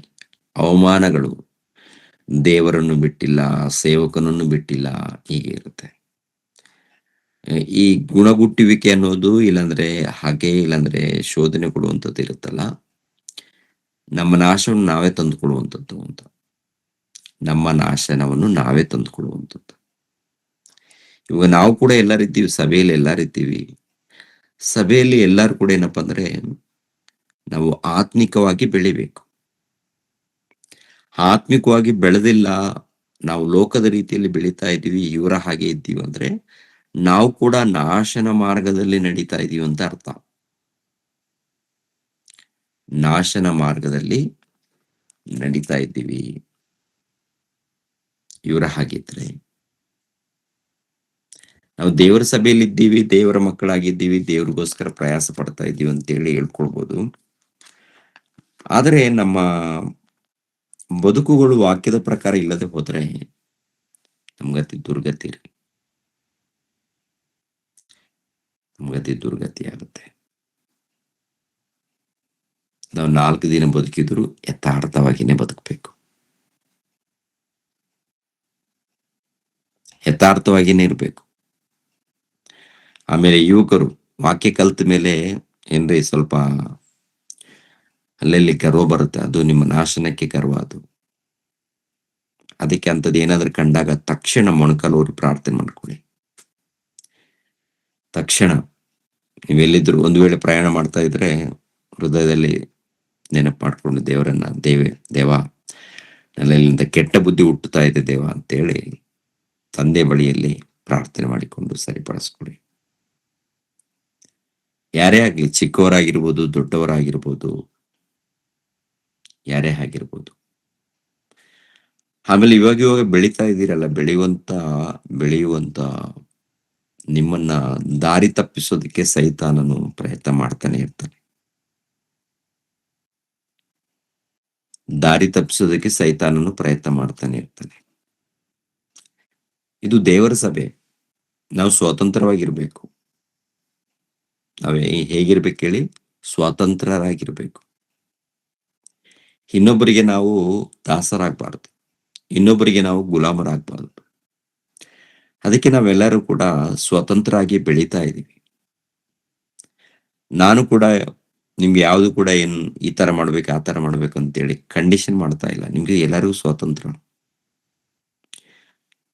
ಅವಮಾನಗಳು, ದೇವರನ್ನು ಬಿಟ್ಟಿಲ್ಲ, ಸೇವಕನನ್ನು ಬಿಟ್ಟಿಲ್ಲ, ಹೀಗೆ ಇರುತ್ತೆ. ಈ ಗುಣಗುಟ್ಟುವಿಕೆ ಅನ್ನೋದು, ಇಲ್ಲಾಂದ್ರೆ ಇಲ್ಲಾಂದ್ರೆ ಶೋಧನೆ ಕೊಡುವಂಥದ್ದು ಇರುತ್ತಲ್ಲ, ನಮ್ಮ ನಾಶವನ್ನು ನಾವೇ ತಂದುಕೊಳ್ಳುವಂಥದ್ದು ಅಂತ. ನಮ್ಮ ನಾಶನವನ್ನು ನಾವೇ ತಂದುಕೊಳ್ಳುವಂಥದ್ದು. ಇವಾಗ ನಾವು ಕೂಡ ಎಲ್ಲರಿದ್ದೀವಿ, ಸಭೆಯಲ್ಲಿ ಎಲ್ಲರಿದ್ದೀವಿ. ಸಭೆಯಲ್ಲಿ ಎಲ್ಲರೂ ಕೂಡ ಏನಪ್ಪಾ ಅಂದ್ರೆ ನಾವು ಆತ್ಮಿಕವಾಗಿ ಬೆಳಿಬೇಕು. ಆತ್ಮಿಕವಾಗಿ ಬೆಳೆದಿಲ್ಲ, ನಾವು ಲೋಕದ ರೀತಿಯಲ್ಲಿ ಬೆಳೀತಾ ಇದ್ದೀವಿ, ಇವರ ಹಾಗೆ ಇದ್ದೀವಿ ಅಂದ್ರೆ ನಾವು ಕೂಡ ನಾಶನ ಮಾರ್ಗದಲ್ಲಿ ನಡೀತಾ ಇದೀವಿ ಅಂತ ಅರ್ಥ. ನಾಶನ ಮಾರ್ಗದಲ್ಲಿ ನಡೀತಾ ಇದ್ದೀವಿ ಇವರ ಹಾಗಿದ್ರೆ. ನಾವು ದೇವರ ಸಭೆಯಲ್ಲಿ ಇದ್ದೀವಿ, ದೇವರ ಮಕ್ಕಳಾಗಿದ್ದೀವಿ, ದೇವ್ರಿಗೋಸ್ಕರ ಪ್ರಯಾಸ ಪಡ್ತಾ ಇದ್ದೀವಿ ಅಂತೇಳಿ ಹೇಳ್ಕೊಳ್ಬೋದು. ಆದರೆ ನಮ್ಮ ಬದುಕುಗಳು ವಾಕ್ಯದ ಪ್ರಕಾರ ಇಲ್ಲದೆ ಹೋದ್ರೆ ನಮ್ಗತಿ ದುರ್ಗತಿ ದುರ್ಗತಿ ಆಗುತ್ತೆ. ನಾವು 4 ದಿನ ಬದುಕಿದ್ರು ಯಥಾರ್ಥವಾಗಿನೇ ಬದುಕಬೇಕು, ಯಥಾರ್ಥವಾಗಿನೇ ಇರ್ಬೇಕು. ಆಮೇಲೆ ಯುವಕರು ವಾಕ್ಯ ಕಲ್ತ ಮೇಲೆ ಏನ್ರಿ ಸ್ವಲ್ಪ ಅಲ್ಲಲ್ಲಿ ಗರ್ವ ಬರುತ್ತೆ, ಅದು ನಿಮ್ಮ ನಾಶನಕ್ಕೆ ಗರ್ವ. ಅದಕ್ಕೆ ಅಂತದ್ದು ಏನಾದ್ರೂ ಕಂಡಾಗ ತಕ್ಷಣ ಮೊಣಕಾಲೂರಿ ಪ್ರಾರ್ಥನೆ ಮಾಡ್ಕೊಳ್ಳಿ. ತಕ್ಷಣ ನೀವೆಲ್ಲಿದ್ರು ಒಂದು ವೇಳೆ ಪ್ರಯಾಣ ಮಾಡ್ತಾ ಇದ್ರೆ ಹೃದಯದಲ್ಲಿ ನೆನಪು ಮಾಡ್ಕೊಂಡು ದೇವರನ್ನ, ದೇವ ನನ್ನಿಂದ ಕೆಟ್ಟ ಬುದ್ಧಿ ಹುಟ್ಟುತ್ತಾ ಇದೆ ದೇವ ಅಂತೇಳಿ ತಂದೆ ಬಳಿಯಲ್ಲಿ ಪ್ರಾರ್ಥನೆ ಮಾಡಿಕೊಂಡು ಸರಿಪಡಿಸ್ಕೊಡಿ. ಯಾರೇ ಆಗ್ಲಿ, ಚಿಕ್ಕವರಾಗಿರ್ಬೋದು, ದೊಡ್ಡವರಾಗಿರ್ಬೋದು, ಯಾರೇ ಆಗಿರ್ಬೋದು. ಆಮೇಲೆ ಇವಾಗ ಬೆಳೀತಾ ಇದ್ದೀರಲ್ಲ, ಬೆಳೆಯುವಂತ ನಿಮ್ಮನ್ನ ದಾರಿ ತಪ್ಪಿಸೋದಕ್ಕೆ ಸೈತಾನನು ಪ್ರಯತ್ನ ಮಾಡ್ತಾನೆ ಇರ್ತಾನೆ. ದಾರಿ ತಪ್ಪಿಸೋದಕ್ಕೆ ಸೈತಾನನು ಪ್ರಯತ್ನ ಮಾಡ್ತಾನೆ ಇರ್ತಾನೆ. ಇದು ದೇವರ ಸಭೆ. ನಾವು ಸ್ವತಂತ್ರವಾಗಿರ್ಬೇಕು. ನಾವೇ ಹೇಗಿರ್ಬೇಕು ಹೇಳಿ? ಸ್ವತಂತ್ರರಾಗಿರ್ಬೇಕು. ಇನ್ನೊಬ್ಬರಿಗೆ ನಾವು ದಾಸರಾಗಬಾರ್ದು. ಇನ್ನೊಬ್ಬರಿಗೆ ನಾವು ಗುಲಾಮರಾಗಬಾರ್ದು. ಅದಕ್ಕೆ ನಾವೆಲ್ಲರೂ ಕೂಡ ಸ್ವತಂತ್ರರಾಗಿ ಬೆಳೀತಾ ಇದ್ದೀವಿ. ನಾನು ಕೂಡ ನಿಮ್ಗೆ ಯಾವುದು ಕೂಡ ಏನು ಈ ತರ ಮಾಡ್ಬೇಕು, ಆ ತರ ಮಾಡ್ಬೇಕು ಅಂತೇಳಿ ಕಂಡೀಷನ್ ಮಾಡ್ತಾ ಇಲ್ಲ. ನಿಮ್ಗೆ ಎಲ್ಲರಿಗೂ ಸ್ವಾತಂತ್ರ್ಯ.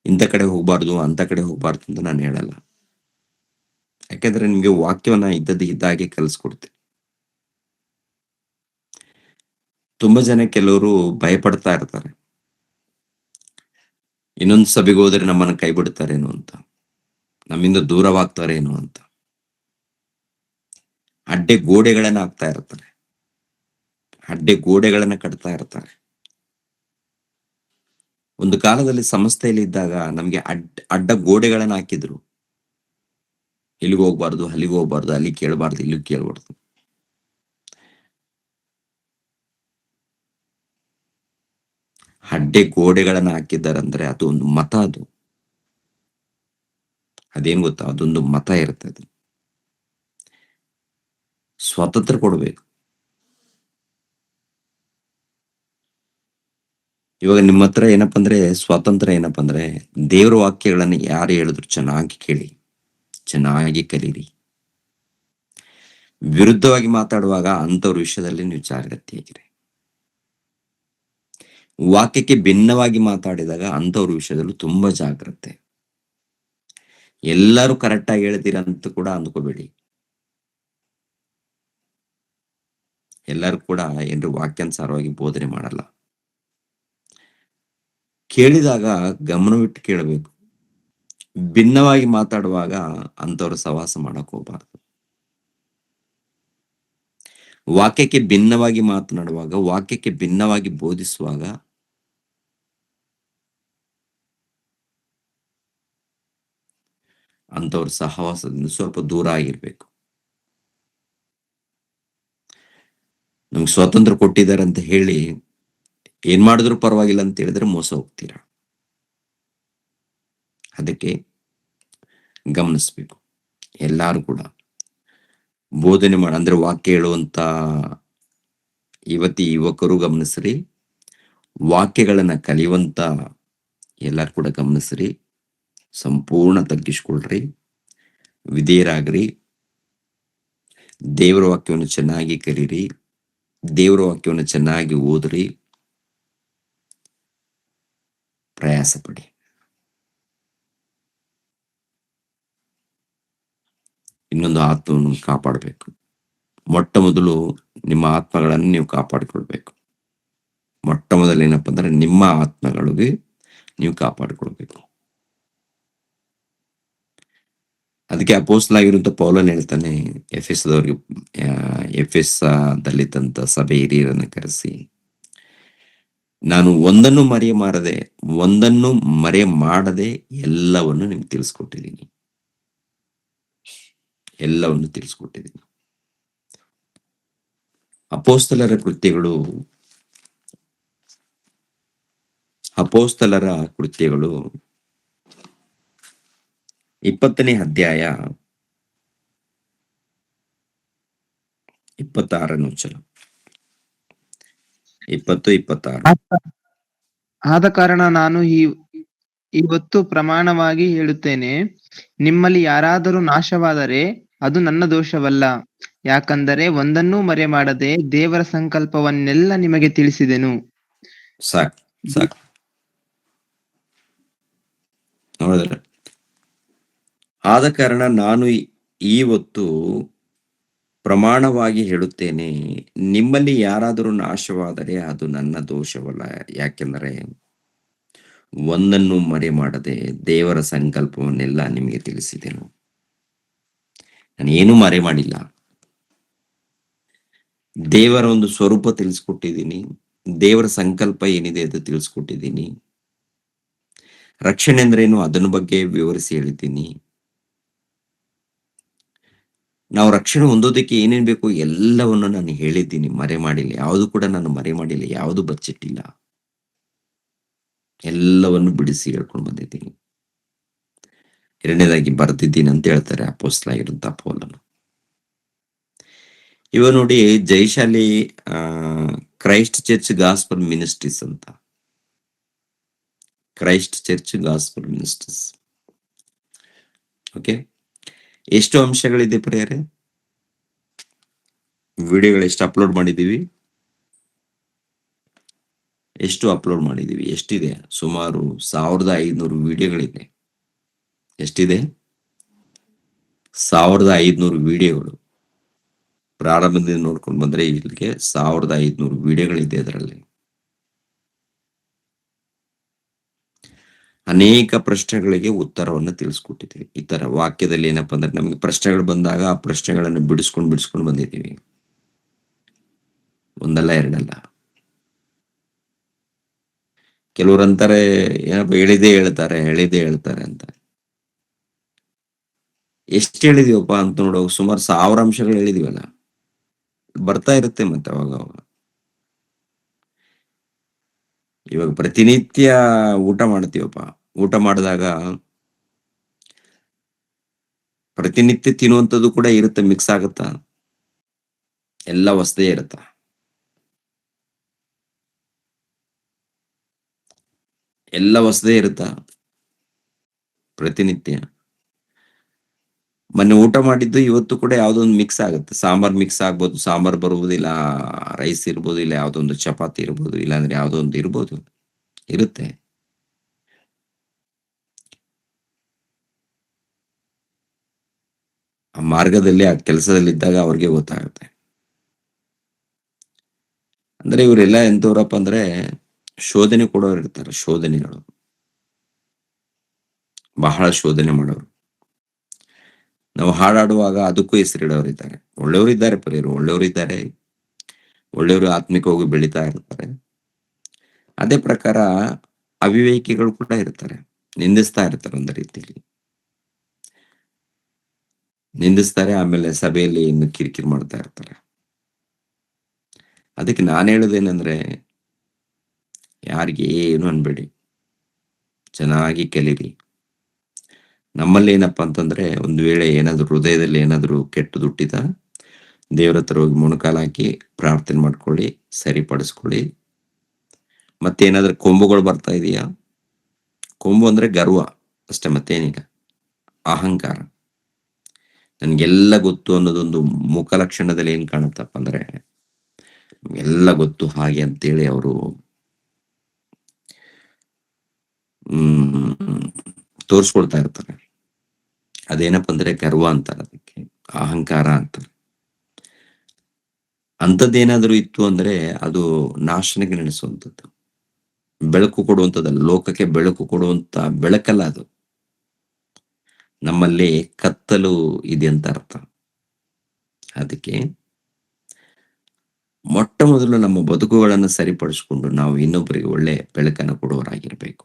ಇಂಥ ಕಡೆ ಹೋಗ್ಬಾರ್ದು, ಅಂತ ಕಡೆ ಹೋಗ್ಬಾರ್ದು ಅಂತ ನಾನು ಹೇಳಲ್ಲ. ಯಾಕಂದ್ರೆ ನಿಮ್ಗೆ ವಾಕ್ಯವನ್ನ ಇದ್ದಾಗೆ ಕಲಿಸ್ಕೊಡ್ತೀನಿ. ತುಂಬಾ ಜನ ಕೆಲವರು ಭಯಪಡ್ತಾ ಇರ್ತಾರೆ, ಇನ್ನೊಂದು ಸಭೆಗೆ ಹೋದ್ರೆ ನಮ್ಮನ್ನ ಕೈ ಬಿಡ್ತಾರೇನೋ ಅಂತ, ನಮ್ಮಿಂದ ದೂರವಾಗ್ತಾರೇನೋ ಅಂತ ಅಡ್ಡೆ ಗೋಡೆಗಳನ್ನ ಹಾಕ್ತಾ ಇರ್ತಾರೆ, ಅಡ್ಡೆ ಗೋಡೆಗಳನ್ನ ಕಟ್ತಾ ಇರ್ತಾರೆ. ಒಂದು ಕಾಲದಲ್ಲಿ ಸಂಸ್ಥೆಯಲ್ಲಿ ಇದ್ದಾಗ ನಮ್ಗೆ ಅಡ್ಡ ಗೋಡೆಗಳನ್ನ ಹಾಕಿದ್ರು. ಇಲ್ಲಿಗೆ ಹೋಗ್ಬಾರ್ದು, ಅಲ್ಲಿಗೆ ಹೋಗ್ಬಾರ್ದು, ಅಲ್ಲಿ ಕೇಳಬಾರ್ದು, ಇಲ್ಲಿ ಕೇಳಬಾರ್ದು. ಅಡ್ಡೆ ಗೋಡೆಗಳನ್ನ ಹಾಕಿದ್ದಾರಂದ್ರೆ ಅದು ಒಂದು ಮತ. ಅದೇನ್ ಗೊತ್ತಾ? ಅದೊಂದು ಮತ ಇರ್ತದೆ. ಸ್ವಾತಂತ್ರ್ಯ ಕೊಡ್ಬೇಕು. ಇವಾಗ ನಿಮ್ಮ ಹತ್ರ ಏನಪ್ಪಾ ಅಂದ್ರೆ ಸ್ವಾತಂತ್ರ್ಯ ಏನಪ್ಪಾ ಅಂದ್ರೆ, ದೇವರ ವಾಕ್ಯಗಳನ್ನ ಯಾರು ಹೇಳಿದ್ರು ಚೆನ್ನಾಗಿ ಕೇಳಿ, ಚೆನ್ನಾಗಿ ಕಲೀರಿ. ವಿರುದ್ಧವಾಗಿ ಮಾತಾಡುವಾಗ ಅಂತವ್ರ ವಿಷಯದಲ್ಲಿ ನೀವು ಜಾಗ್ರತೆಯಾಗಿರಿ. ವಾಕ್ಯಕ್ಕೆ ಭಿನ್ನವಾಗಿ ಮಾತಾಡಿದಾಗ ಅಂತವ್ರ ವಿಷಯದಲ್ಲೂ ತುಂಬಾ ಜಾಗ್ರತೆ. ಎಲ್ಲರೂ ಕರೆಕ್ಟ್ ಆಗಿ ಹೇಳ್ತೀರಾ ಅಂತ ಕೂಡ ಅಂದ್ಕೋಬೇಡಿ. ಎಲ್ಲರೂ ಕೂಡ ಏನ್ರಿ ವಾಕ್ಯಾನುಸಾರವಾಗಿ ಬೋಧನೆ ಮಾಡಲ್ಲ. ಕೇಳಿದಾಗ ಗಮನವಿಟ್ಟು ಕೇಳಬೇಕು. ಭಿನ್ನವಾಗಿ ಮಾತಾಡುವಾಗ ಅಂತವ್ರ ಸವಾಸ ಮಾಡಕ್ ಹೋಗ್ಬಾರ್ದು. ವಾಕ್ಯಕ್ಕೆ ಭಿನ್ನವಾಗಿ ಮಾತನಾಡುವಾಗ, ವಾಕ್ಯಕ್ಕೆ ಭಿನ್ನವಾಗಿ ಬೋಧಿಸುವಾಗ ಅಂತವ್ರ ಸಹವಾಸದಿಂದ ಸ್ವಲ್ಪ ದೂರ ಆಗಿರ್ಬೇಕು. ನಮ್ಗೆ ಸ್ವಾತಂತ್ರ್ಯ ಕೊಟ್ಟಿದ್ದಾರೆ ಅಂತ ಹೇಳಿ ಏನ್ ಮಾಡಿದ್ರು ಪರವಾಗಿಲ್ಲ ಅಂತ ಹೇಳಿದ್ರೆ ಮೋಸ ಹೋಗ್ತೀರಾ. ಅದಕ್ಕೆ ಗಮನಿಸ್ಬೇಕು. ಎಲ್ಲಾರು ಕೂಡ ಬೋಧನೆ ಅಂದ್ರೆ ವಾಕ್ಯ ಹೇಳುವಂತ ಯುವಕರು ಗಮನಿಸ್ರಿ, ವಾಕ್ಯಗಳನ್ನ ಕಲಿಯುವಂತ ಎಲ್ಲಾರು ಕೂಡ ಗಮನಿಸ್ರಿ. ಸಂಪೂರ್ಣ ತಗ್ಗಿಸ್ಕೊಳ್ರಿ, ವಿಧೇಯರಾಗ್ರಿ, ದೇವರ ವಾಕ್ಯವನ್ನು ಚೆನ್ನಾಗಿ ಕಲೀರಿ, ದೇವರ ವಾಕ್ಯವನ್ನು ಚೆನ್ನಾಗಿ ಓದ್ರಿ, ಪ್ರಯಾಸ ಪಡಿ. ಇನ್ನೊಂದು ಆತ್ಮವನ್ನು ಕಾಪಾಡಬೇಕು. ಮೊಟ್ಟ ಮೊದಲು ನಿಮ್ಮ ಆತ್ಮಗಳನ್ನು ನೀವು ಕಾಪಾಡಿಕೊಳ್ಬೇಕು. ಮೊಟ್ಟ ಮೊದಲು ಏನಪ್ಪಾ ಅಂದ್ರೆ ನಿಮ್ಮ ಆತ್ಮಗಳಿಗೆ ನೀವು ಕಾಪಾಡಿಕೊಳ್ಬೇಕು. ಅದಕ್ಕೆ ಅಪೊಸ್ತಲನಾಗಿರುವಂತ ಪೌಲನ್ ಹೇಳ್ತಾನೆ ಎಫೆಸದಲ್ಲಿದ್ದಂತ ಸಭೆ ಹಿರಿಯರನ್ನು ಕರೆಸಿ, ನಾನು ಒಂದನ್ನು ಮರೆ ಮಾಡದೆ ಎಲ್ಲವನ್ನು ನಿಮ್ಗೆ ತಿಳಿಸ್ಕೊಟ್ಟಿದ್ದೀನಿ. ಎಲ್ಲವನ್ನು ತಿಳಿಸ್ಕೊಟ್ಟಿದ್ದೀನಿ. ಅಪೊಸ್ತಲರ ಕೃತ್ಯಗಳು 20ನೇ ಅಧ್ಯಾಯ 26ನೇ ವಚನ. 20-26. ಆದ ಕಾರಣ ನಾನು ಇವತ್ತು ಪ್ರಮಾಣವಾಗಿ ಹೇಳುತ್ತೇನೆ, ನಿಮ್ಮಲ್ಲಿ ಯಾರಾದರೂ ನಾಶವಾದರೆ ಅದು ನನ್ನ ದೋಷವಲ್ಲ. ಯಾಕಂದರೆ ಒಂದನ್ನೂ ಮರೆಮಾಡದೆ ದೇವರ ಸಂಕಲ್ಪವನ್ನೆಲ್ಲ ನಿಮಗೆ ತಿಳಿಸಿದೆನು. ಸಾಕು ನೋಡಿದ್ರ? ಆದ ಕಾರಣ ನಾನು ಇವತ್ತು ಪ್ರಮಾಣವಾಗಿ ಹೇಳುತ್ತೇನೆ, ನಿಮ್ಮಲ್ಲಿ ಯಾರಾದರೂ ನಾಶವಾದರೆ ಅದು ನನ್ನ ದೋಷವಲ್ಲ. ಯಾಕೆಂದರೆ ಒಂದನ್ನು ಮರೆಮಾಡದೆ ದೇವರ ಸಂಕಲ್ಪವನ್ನೆಲ್ಲ ನಿಮಗೆ ತಿಳಿಸಿದೆನು. ನಾನೇನು ಮರೆಮಾಡಿಲ್ಲ. ದೇವರ ಒಂದು ಸ್ವರೂಪ ತಿಳಿಸ್ಕೊಟ್ಟಿದ್ದೀನಿ. ದೇವರ ಸಂಕಲ್ಪ ಏನಿದೆ ಅದು ತಿಳಿಸ್ಕೊಟ್ಟಿದ್ದೀನಿ. ರಕ್ಷಣೆ ಅಂದ್ರೇನು ಅದನ್ನ ಬಗ್ಗೆ ವಿವರಿಸಿ ಹೇಳಿದ್ದೀನಿ. ನಾವು ರಕ್ಷಣೆ ಹೊಂದೋದಕ್ಕೆ ಏನೇನ್ ಬೇಕು ಎಲ್ಲವನ್ನು ನಾನು ಹೇಳಿದ್ದೀನಿ. ಮರೆಮಾಡಿಲ್ಲ. ಯಾವುದು ಕೂಡ ನಾನು ಮರೆಮಾಡಿಲ್ಲ. ಯಾವುದು ಬಚ್ಚಿಟ್ಟಿಲ್ಲ. ಎಲ್ಲವನ್ನು ಬಿಡಿಸಿ ಹೇಳ್ಕೊಂಡು ಬಂದಿದ್ದೀನಿ. 2ನೇದಾಗಿ ಬರೆದಿದ್ದೀನಿ ಅಂತ ಹೇಳ್ತಾರೆ ಅಪೊಸ್ತಲನಾಗಿರುವಂತಹ ಪೌಲನು. ಇವಾಗ ನೋಡಿ, ಜಯಶಾಲಿ ಕ್ರೈಸ್ಟ್ ಚರ್ಚ್ ಗಾಸ್ಪಲ್ ಮಿನಿಸ್ಟ್ರೀಸ್ ಅಂತ. Christ church gospel ministries. Okay, ಎಷ್ಟು ಅಂಶಗಳಿದೆ ಪ್ರಿಯರೇ? ವಿಡಿಯೋಗಳು ಎಷ್ಟು ಅಪ್ಲೋಡ್ ಮಾಡಿದೀವಿ? ಎಷ್ಟಿದೆ? ಸುಮಾರು 1500 ವಿಡಿಯೋಗಳಿದೆ. ಎಷ್ಟಿದೆ? 1500 ವಿಡಿಯೋಗಳು. ಪ್ರಾರಂಭದಿಂದ ನೋಡ್ಕೊಂಡು ಬಂದ್ರೆ ಇಲ್ಲಿಗೆ 1500 ವಿಡಿಯೋಗಳಿದೆ. ಅದರಲ್ಲಿ ಅನೇಕ ಪ್ರಶ್ನೆಗಳಿಗೆ ಉತ್ತರವನ್ನು ತಿಳಿಸ್ಕೊಟ್ಟಿದ್ದೀವಿ. ಈ ತರ ವಾಕ್ಯದಲ್ಲಿ ಏನಪ್ಪಾ ಅಂದ್ರೆ ನಮಗೆ ಪ್ರಶ್ನೆಗಳು ಬಂದಾಗ ಆ ಪ್ರಶ್ನೆಗಳನ್ನು ಬಿಡಿಸ್ಕೊಂಡು ಬಂದಿದ್ದೀವಿ. ಒಂದಲ್ಲ ಎರಡಲ್ಲ. ಕೆಲವರಂತಾರೆ ಏನಪ್ಪ ಹೇಳಿದೇ ಹೇಳ್ತಾರೆ ಅಂತ. ಎಷ್ಟು ಹೇಳಿದೀವಪ್ಪ ಅಂತ ನೋಡುವಾಗ ಸುಮಾರು 1000 ಅಂಶಗಳು ಹೇಳಿದೀವಲ್ಲ. ಬರ್ತಾ ಇರುತ್ತೆ ಮತ್ತೆ ಅವಾಗ. ಇವಾಗ ಪ್ರತಿನಿತ್ಯ ಊಟ ಮಾಡ್ತೀವಪ್ಪ. ಊಟ ಮಾಡಿದಾಗ ಪ್ರತಿನಿತ್ಯ ತಿನ್ನುವಂಥದ್ದು ಕೂಡ ಇರುತ್ತೆ, ಮಿಕ್ಸ್ ಆಗುತ್ತಾ? ಎಲ್ಲ ಹೊಸದೇ ಇರುತ್ತಾ? ಎಲ್ಲ ಹೊಸದೇ ಇರುತ್ತಾ ಪ್ರತಿನಿತ್ಯ? ಮೊನ್ನೆ ಊಟ ಮಾಡಿದ್ದು ಇವತ್ತು ಕೂಡ ಯಾವ್ದೋ ಒಂದು ಮಿಕ್ಸ್ ಆಗುತ್ತೆ. ಸಾಂಬಾರ್ ಮಿಕ್ಸ್ ಆಗ್ಬೋದು, ಸಾಂಬಾರ್ ಬರುವುದಿಲ್ಲ, ರೈಸ್ ಇರ್ಬೋದು, ಇಲ್ಲ ಯಾವ್ದೋ ಒಂದು ಚಪಾತಿ ಇರ್ಬೋದು, ಇಲ್ಲಾಂದ್ರೆ ಯಾವ್ದೋ ಒಂದು ಇರ್ಬೋದು, ಇರುತ್ತೆ. ಆ ಮಾರ್ಗದಲ್ಲಿ ಆ ಕೆಲಸದಲ್ಲಿದ್ದಾಗ ಅವ್ರಿಗೆ ಗೊತ್ತಾಗುತ್ತೆ. ಅಂದ್ರೆ ಇವರೆಲ್ಲ ಎಂತವ್ರಪ್ಪ ಅಂದ್ರೆ ಶೋಧನೆ ಕೊಡೋರು ಇರ್ತಾರೆ. ಶೋಧನೆಗಳು ಬಹಳ ಶೋಧನೆ ಮಾಡೋರು. ನಾವು ಹಾಡಾಡುವಾಗ ಅದಕ್ಕೂ ಹೆಸರಿಡೋರು ಇದ್ದಾರೆ. ಒಳ್ಳೆಯವರು ಇದ್ದಾರೆ, ಪ್ರಿಯರು ಒಳ್ಳೆಯವರು ಇದ್ದಾರೆ. ಒಳ್ಳೆಯವರು ಆತ್ಮಿಕವಾಗಿ ಬೆಳೀತಾ ಇರ್ತಾರೆ. ಅದೇ ಪ್ರಕಾರ ಅವಿವೇಕಿಗಳು ಕೂಡ ಇರ್ತಾರೆ. ನಿಂದಿಸ್ತಾ ಇರ್ತಾರೆ. ಒಂದು ರೀತಿಯಲ್ಲಿ ನಿಂದಿಸ್ತಾರೆ, ಆಮೇಲೆ ಸಭೆಯಲ್ಲಿ ಇನ್ನು ಕಿರಿಕಿರಿ ಮಾಡ್ತಾ ಇರ್ತಾರೆ. ಅದಕ್ಕೆ ನಾನು ಹೇಳೋದೇನಂದ್ರೆ, ಯಾರಿಗೆ ಏನು ಅನ್ಬೇಡಿ, ಚೆನ್ನಾಗಿ ಕಲೀರಿ. ನಮ್ಮಲ್ಲಿ ಏನಪ್ಪಾ ಅಂತಂದ್ರೆ, ಒಂದು ವೇಳೆ ಏನಾದ್ರು ಹೃದಯದಲ್ಲಿ ಏನಾದ್ರು ಕೆಟ್ಟದು ಹುಟ್ಟಿದ ದೇವ್ರ ಹತ್ರ ಹೋಗಿ ಮೊಣಕಾಲು ಹಾಕಿ ಪ್ರಾರ್ಥನೆ ಮಾಡ್ಕೊಳ್ಳಿ, ಸರಿಪಡಿಸ್ಕೊಳ್ಳಿ. ಮತ್ತೇನಾದ್ರೂ ಕೊಂಬುಗಳು ಬರ್ತಾ ಇದೆಯಾ? ಕೊಂಬು ಅಂದ್ರೆ ಗರ್ವ ಅಷ್ಟೇ, ಮತ್ತೇನಿಲ್ಲ. ಅಹಂಕಾರ, ನನ್ಗೆಲ್ಲ ಗೊತ್ತು ಅನ್ನೋದೊಂದು ಮುಖ ಲಕ್ಷಣದಲ್ಲಿ ಏನ್ ಕಾಣುತ್ತಪ್ಪ ಅಂದ್ರೆ, ಎಲ್ಲ ಗೊತ್ತು ಹಾಗೆ ಅಂತೇಳಿ ಅವರು ತೋರ್ಸ್ಕೊಳ್ತಾ ಇರ್ತಾರೆ. ಅದೇನಪ್ಪ ಅಂದ್ರೆ ಗರ್ವ ಅಂತಾರೆ, ಅದಕ್ಕೆ ಅಹಂಕಾರ ಅಂತಾರೆ. ಅಂಥದ್ದೇನಾದ್ರೂ ಇತ್ತು ಅಂದ್ರೆ ಅದು ನಾಶನಕ್ಕೆ ನಡೆಸುವಂಥದ್ದು, ಬೆಳಕು ಕೊಡುವಂಥದ್ದಲ್ಲ. ಲೋಕಕ್ಕೆ ಬೆಳಕು ಕೊಡುವಂತ ಬೆಳಕಲ್ಲ ಅದು. ನಮ್ಮಲ್ಲಿ ಕತ್ತಲು ಇದೆ ಅಂತ ಅರ್ಥ. ಅದಕ್ಕೆ ಮೊಟ್ಟ ಮೊದಲು ನಮ್ಮ ಬದುಕುಗಳನ್ನು ಸರಿಪಡಿಸಿಕೊಂಡು ನಾವು ಇನ್ನೊಬ್ಬರಿಗೆ ಒಳ್ಳೆ ಬೆಳಕನ್ನು ಕೊಡುವವರಾಗಿರ್ಬೇಕು.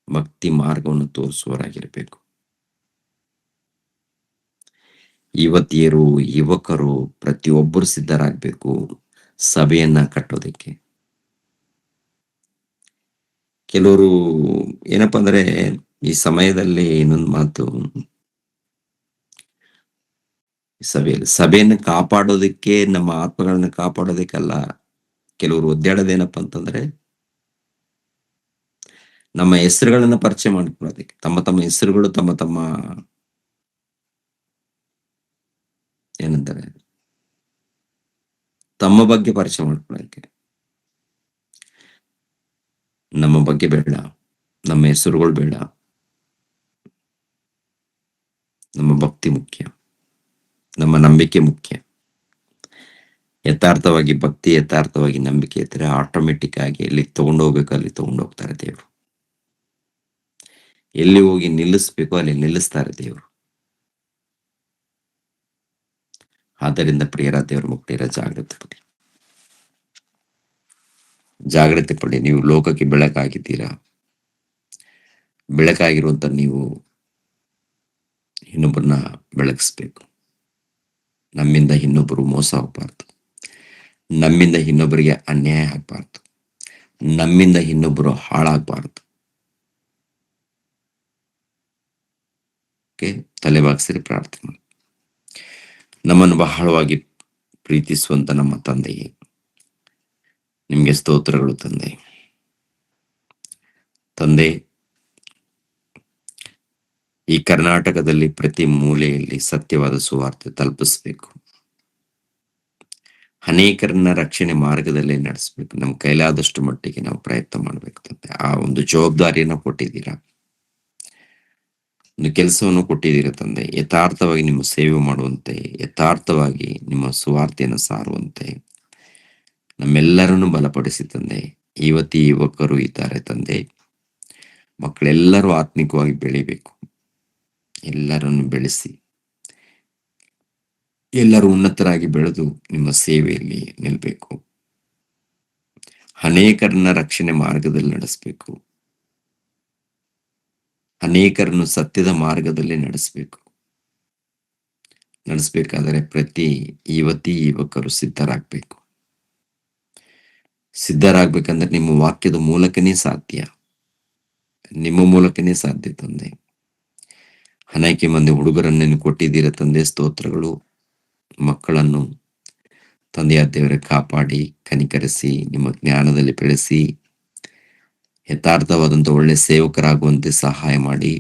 ಭಕ್ತಿ ಮಾರ್ಗವನ್ನು ತೋರಿಸುವವರಾಗಿರ್ಬೇಕು. ಯುವತಿಯರು, ಯುವಕರು ಪ್ರತಿಯೊಬ್ಬರು ಸಿದ್ಧರಾಗಬೇಕು ಸಭೆಯನ್ನ ಕಟ್ಟೋದಕ್ಕೆ. ಕೆಲವರು ಏನಪ್ಪಾ ಅಂದ್ರೆ ಈ ಸಮಯದಲ್ಲಿ ಇನ್ನೊಂದು ಮಾತು, ಸಭೆಯನ್ನು ಕಾಪಾಡೋದಕ್ಕೆ, ನಮ್ಮ ಆತ್ಮಗಳನ್ನ ಕಾಪಾಡೋದಕ್ಕಲ್ಲ. ಕೆಲವರು ಒದ್ದಾಡೋದೇನಪ್ಪ ಅಂತಂದ್ರೆ ನಮ್ಮ ಹೆಸರುಗಳನ್ನ ಪರಿಚಯ ಮಾಡ್ಕೊಳ್ಳೋದಕ್ಕೆ. ತಮ್ಮ ಹೆಸರುಗಳು ತಮ್ಮ ಏನಂತಾರೆ, ತಮ್ಮ ಬಗ್ಗೆ ಪರಿಚಯ ಮಾಡ್ಕೊಳ್ಳೋದಕ್ಕೆ. ನಮ್ಮ ಬಗ್ಗೆ ಬೇಡ, ನಮ್ಮ ಹೆಸರುಗಳು ಬೇಡ. ನಮ್ಮ ಭಕ್ತಿ ಮುಖ್ಯ, ನಮ್ಮ ನಂಬಿಕೆ ಮುಖ್ಯ. ಯಥಾರ್ಥವಾಗಿ ಭಕ್ತಿ, ಯಥಾರ್ಥವಾಗಿ ನಂಬಿಕೆ ಇದ್ರೆ ಆಟೋಮೆಟಿಕ್ ಆಗಿ ಎಲ್ಲಿ ತಗೊಂಡೋಗ್ಬೇಕು ಅಲ್ಲಿ ತಗೊಂಡೋಗ್ತಾರೆ ದೇವರು. ಎಲ್ಲಿ ಹೋಗಿ ನಿಲ್ಲಿಸ್ಬೇಕು ಅಲ್ಲಿ ನಿಲ್ಲಿಸ್ತಾರೆ ದೇವರು. ಆದ್ದರಿಂದ ಪ್ರಿಯರ ದೇವರ ಮಕ್ಕಳಿರ ಜಾಗ್ರತೆ ಪಡಿ, ಜಾಗ್ರತೆ ಪಡಿ. ನೀವು ಲೋಕಕ್ಕೆ ಬೆಳಕಾಗಿದ್ದೀರಾ. ಬೆಳಕಾಗಿರುವಂತ ನೀವು ಇನ್ನೊಬ್ಬರನ್ನ ಬೆಳಗಿಸ್ಬೇಕು. ನಮ್ಮಿಂದ ಇನ್ನೊಬ್ಬರು ಮೋಸ ಹೋಗ್ಬಾರ್ದು, ನಮ್ಮಿಂದ ಇನ್ನೊಬ್ಬರಿಗೆ ಅನ್ಯಾಯ ಆಗ್ಬಾರ್ದು, ನಮ್ಮಿಂದ ಇನ್ನೊಬ್ಬರು ಹಾಳಾಗ್ಬಾರ್ದು. ತಲೆಬಾಗಿಸಿ ಪ್ರಾರ್ಥನೆ ಮಾಡಿ. ನಮ್ಮನ್ನು ಬಹಳವಾಗಿ ಪ್ರೀತಿಸುವಂತ ನಮ್ಮ ತಂದೆಯೇ, ನಿಮ್ಗೆ ಸ್ತೋತ್ರಗಳು ತಂದೆ. ತಂದೆ, ಈ ಕರ್ನಾಟಕದಲ್ಲಿ ಪ್ರತಿ ಮೂಲೆಯಲ್ಲಿ ಸತ್ಯವಾದ ಸುವಾರ್ತೆ ತಲುಪಿಸ್ಬೇಕು. ಅನೇಕರನ್ನ ರಕ್ಷಣೆ ಮಾರ್ಗದಲ್ಲೇ ನಡೆಸ್ಬೇಕು. ನಮ್ಮ ಕೈಲಾದಷ್ಟು ಮಟ್ಟಿಗೆ ನಾವು ಪ್ರಯತ್ನ ಮಾಡ್ಬೇಕು ತಂದೆ. ಆ ಒಂದು ಜವಾಬ್ದಾರಿಯನ್ನ ಕೊಟ್ಟಿದ್ದೀರಾ, ಒಂದು ಕೆಲಸವನ್ನು ಕೊಟ್ಟಿದ್ದೀರಾ ತಂದೆ. ಯಥಾರ್ಥವಾಗಿ ನಿಮ್ಮ ಸೇವೆ ಮಾಡುವಂತೆ, ಯಥಾರ್ಥವಾಗಿ ನಿಮ್ಮ ಸುವಾರ್ತೆಯನ್ನು ಸಾರುವಂತೆ ನಮ್ಮೆಲ್ಲರನ್ನು ಬಲಪಡಿಸಿ ತಂದೆ. ಯುವಕರು ಇದ್ದಾರೆ ತಂದೆ, ಮಕ್ಕಳೆಲ್ಲರೂ ಆತ್ಮಿಕವಾಗಿ ಬೆಳಿಬೇಕು. ಎಲ್ಲರನ್ನು ಬೆಳೆಸಿ ಎಲ್ಲರೂ ಉನ್ನತರಾಗಿ ಬೆಳೆದು ನಿಮ್ಮ ಸೇವೆಯಲ್ಲಿ ನಿಲ್ಬೇಕು. ಅನೇಕರನ್ನ ರಕ್ಷಣೆ ಮಾರ್ಗದಲ್ಲಿ ನಡೆಸಬೇಕು, ಅನೇಕರನ್ನು ಸತ್ಯದ ಮಾರ್ಗದಲ್ಲಿ ನಡೆಸಬೇಕಾದರೆ ಪ್ರತಿ ಯುವಕರು ಸಿದ್ಧರಾಗಬೇಕು. ಸಿದ್ಧರಾಗಬೇಕಂದ್ರೆ ನಿಮ್ಮ ವಾಕ್ಯದ ಮೂಲಕನೇ ಸಾಧ್ಯ, ನಿಮ್ಮ ಮೂಲಕನೇ ಸಾಧ್ಯ ತಂದೆ. ಅನೇಕ ಮಂದಿ ಹುಡುಗರನ್ನು ಕೊಟ್ಟಿದ್ದೀರ ತಂದೆ, ಸ್ತೋತ್ರಗಳು. ಮಕ್ಕಳನ್ನು ತಂದೆಯ ದೇವರೇ ಕಾಪಾಡಿ, ಕನಿಕರಿಸಿ, ನಿಮ್ಮ ಜ್ಞಾನದಲ್ಲಿ ಬೆಳೆಸಿ, ಯಥಾರ್ಥವಾದಂತ ಒಳ್ಳೆ ಸೇವಕರಾಗುವಂತೆ ಸಹಾಯ ಮಾಡಿ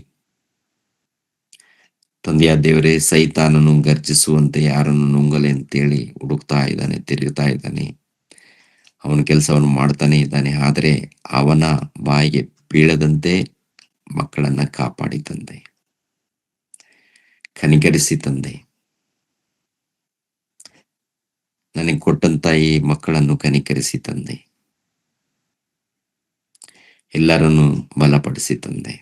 ತಂದೆಯ ದೇವರೇ. ಸೈತಾನನು ಗರ್ಜಿಸುವಂತೆ ಯಾರನ್ನು ನುಂಗಲೆ ಅಂತೇಳಿ ಹುಡುಕ್ತಾ ಇದ್ದಾನೆ, ತಿರುಗ್ತಾ ಇದ್ದಾನೆ, ಅವನ ಕೆಲಸವನ್ನು ಮಾಡ್ತಾನೆ ಇದ್ದಾನೆ. ಆದರೆ ಅವನ ಬಾಯಿಗೆ ಬೀಳದಂತೆ ಮಕ್ಕಳನ್ನ ಕಾಪಾಡಿ ತಂದೆ, ಕನಿಕರಿಸಿ ತಂದೆ. ನನಗೆ ಕೊಟ್ಟಂತ ಈ ಮಕ್ಕಳನ್ನು ಕನಿಕರಿಸಿ ತಂದೆ, ಎಲ್ಲರನ್ನು ಬಲಪಡಿಸಿ ತಂದೆ.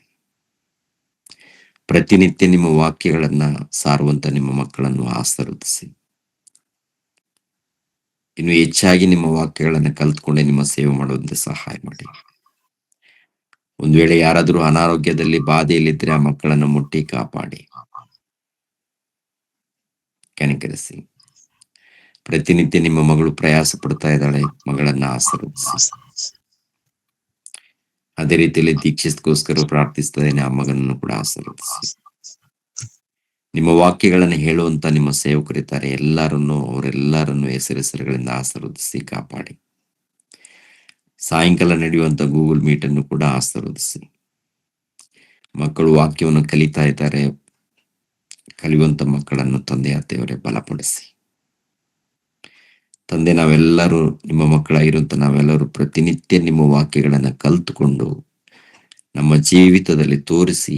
ಪ್ರತಿನಿತ್ಯ ನಿಮ್ಮ ವಾಕ್ಯಗಳನ್ನ ಸಾರುವಂತ ನಿಮ್ಮ ಮಕ್ಕಳನ್ನು ಆಶೀರ್ವದಿಸಿ, ಇನ್ನು ಹೆಚ್ಚಾಗಿ ನಿಮ್ಮ ವಾಕ್ಯಗಳನ್ನ ಕಲ್ತ್ಕೊಂಡೆ ನಿಮ್ಮ ಸೇವೆ ಮಾಡುವಂತೆ ಸಹಾಯ ಮಾಡಿ. ಒಂದು ವೇಳೆ ಯಾರಾದರೂ ಅನಾರೋಗ್ಯದಲ್ಲಿ ಬಾಧೆಯಲ್ಲಿದ್ರೆ ಆ ಮಕ್ಕಳನ್ನು ಮುಟ್ಟಿ ಕಾಪಾಡಿ, ಕನಿಕರಿಸಿ. ಪ್ರತಿನಿತ್ಯ ನಿಮ್ಮ ಮಗಳು ಪ್ರಯಾಸ ಪಡ್ತಾ ಇದ್ದಾಳೆ, ಮಗಳನ್ನ ಆಶೀರ್ವದಿಸಿ. ಅದೇ ರೀತಿಯಲ್ಲಿ ದೀಕ್ಷಿಸ್ಗೋಸ್ಕರ ಪ್ರಾರ್ಥಿಸ್ತಾ ಇದ್ದೇನೆ, ಆ ಮಗನನ್ನು ಕೂಡ ಆಶೀರ್ವದಿಸಿ. ನಿಮ್ಮ ವಾಕ್ಯಗಳನ್ನು ಹೇಳುವಂತ ನಿಮ್ಮ ಸೇವಕರಿದ್ದಾರೆ, ಅವರೆಲ್ಲರನ್ನು ಹೆಸರುಗಳಿಂದ ಆಶೀರ್ವದಿಸಿ ಕಾಪಾಡಿ. ಸಾಯಂಕಾಲ ನಡೆಯುವಂತ ಗೂಗಲ್ ಮೀಟ್ ಅನ್ನು ಕೂಡ ಆಶೀರ್ವದಿಸಿ. ಮಕ್ಕಳು ವಾಕ್ಯವನ್ನು ಕಲಿತಾ ಇದ್ದಾರೆ, ಕಲಿಯುವಂತ ಮಕ್ಕಳನ್ನು ತಂದೆಯ ದೇವರೇ ಬಲಪಡಿಸಿ ತಂದೆ. ನಾವೆಲ್ಲರೂ ನಿಮ್ಮ ಮಕ್ಕಳಾಗಿರುವಂತ ನಾವೆಲ್ಲರೂ ಪ್ರತಿನಿತ್ಯ ನಿಮ್ಮ ವಾಕ್ಯಗಳನ್ನ ಕಲ್ತುಕೊಂಡು ನಮ್ಮ ಜೀವಿತದಲ್ಲಿ ತೋರಿಸಿ,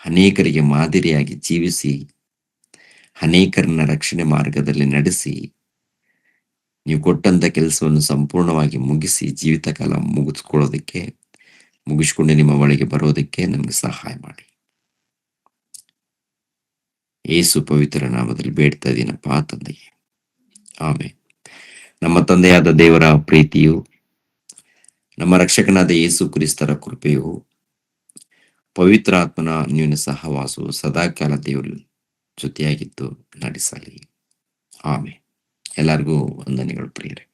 ಅನೇಕರಿಗೆ ಮಾದರಿಯಾಗಿ ಜೀವಿಸಿ, ಅನೇಕರನ್ನ ರಕ್ಷಣೆ ಮಾರ್ಗದಲ್ಲಿ ನಡೆಸಿ, ನೀವು ಕೊಟ್ಟಂತ ಕೆಲಸವನ್ನು ಸಂಪೂರ್ಣವಾಗಿ ಮುಗಿಸಿ ಜೀವಿತ ಕಾಲ ಮುಗಿಸ್ಕೊಂಡು ನಿಮ್ಮ ಒಳಗೆ ಬರೋದಕ್ಕೆ ನಮ್ಗೆ ಸಹಾಯ ಮಾಡಿ. ಯೇಸು ಪವಿತ್ರ ನಾಮದಲ್ಲಿ ಬೇಡ್ತಾ ಇದ್ದೀನಪ್ಪ ತಂದೆಯೇ, ಆಮೆನ್. ನಮ್ಮ ತಂದೆಯಾದ ದೇವರ ಪ್ರೀತಿಯು, ನಮ್ಮ ರಕ್ಷಕನಾದ ಯೇಸು ಕ್ರಿಸ್ತರ ಕೃಪೆಯು, ಪವಿತ್ರ ಆತ್ಮನ ಅನ್ಯೋನ್ಯ ಸಹವಾಸವು ಸದಾಕಾಲ ದೇವರು ಜೊತೆಯಾಗಿದ್ದು ನಡೆಸಲಿ. ಆಮೆನ್. ಎಲ್ಲರಿಗೂ ವಂದನೆಗಳು ಪ್ರಿಯರೇ.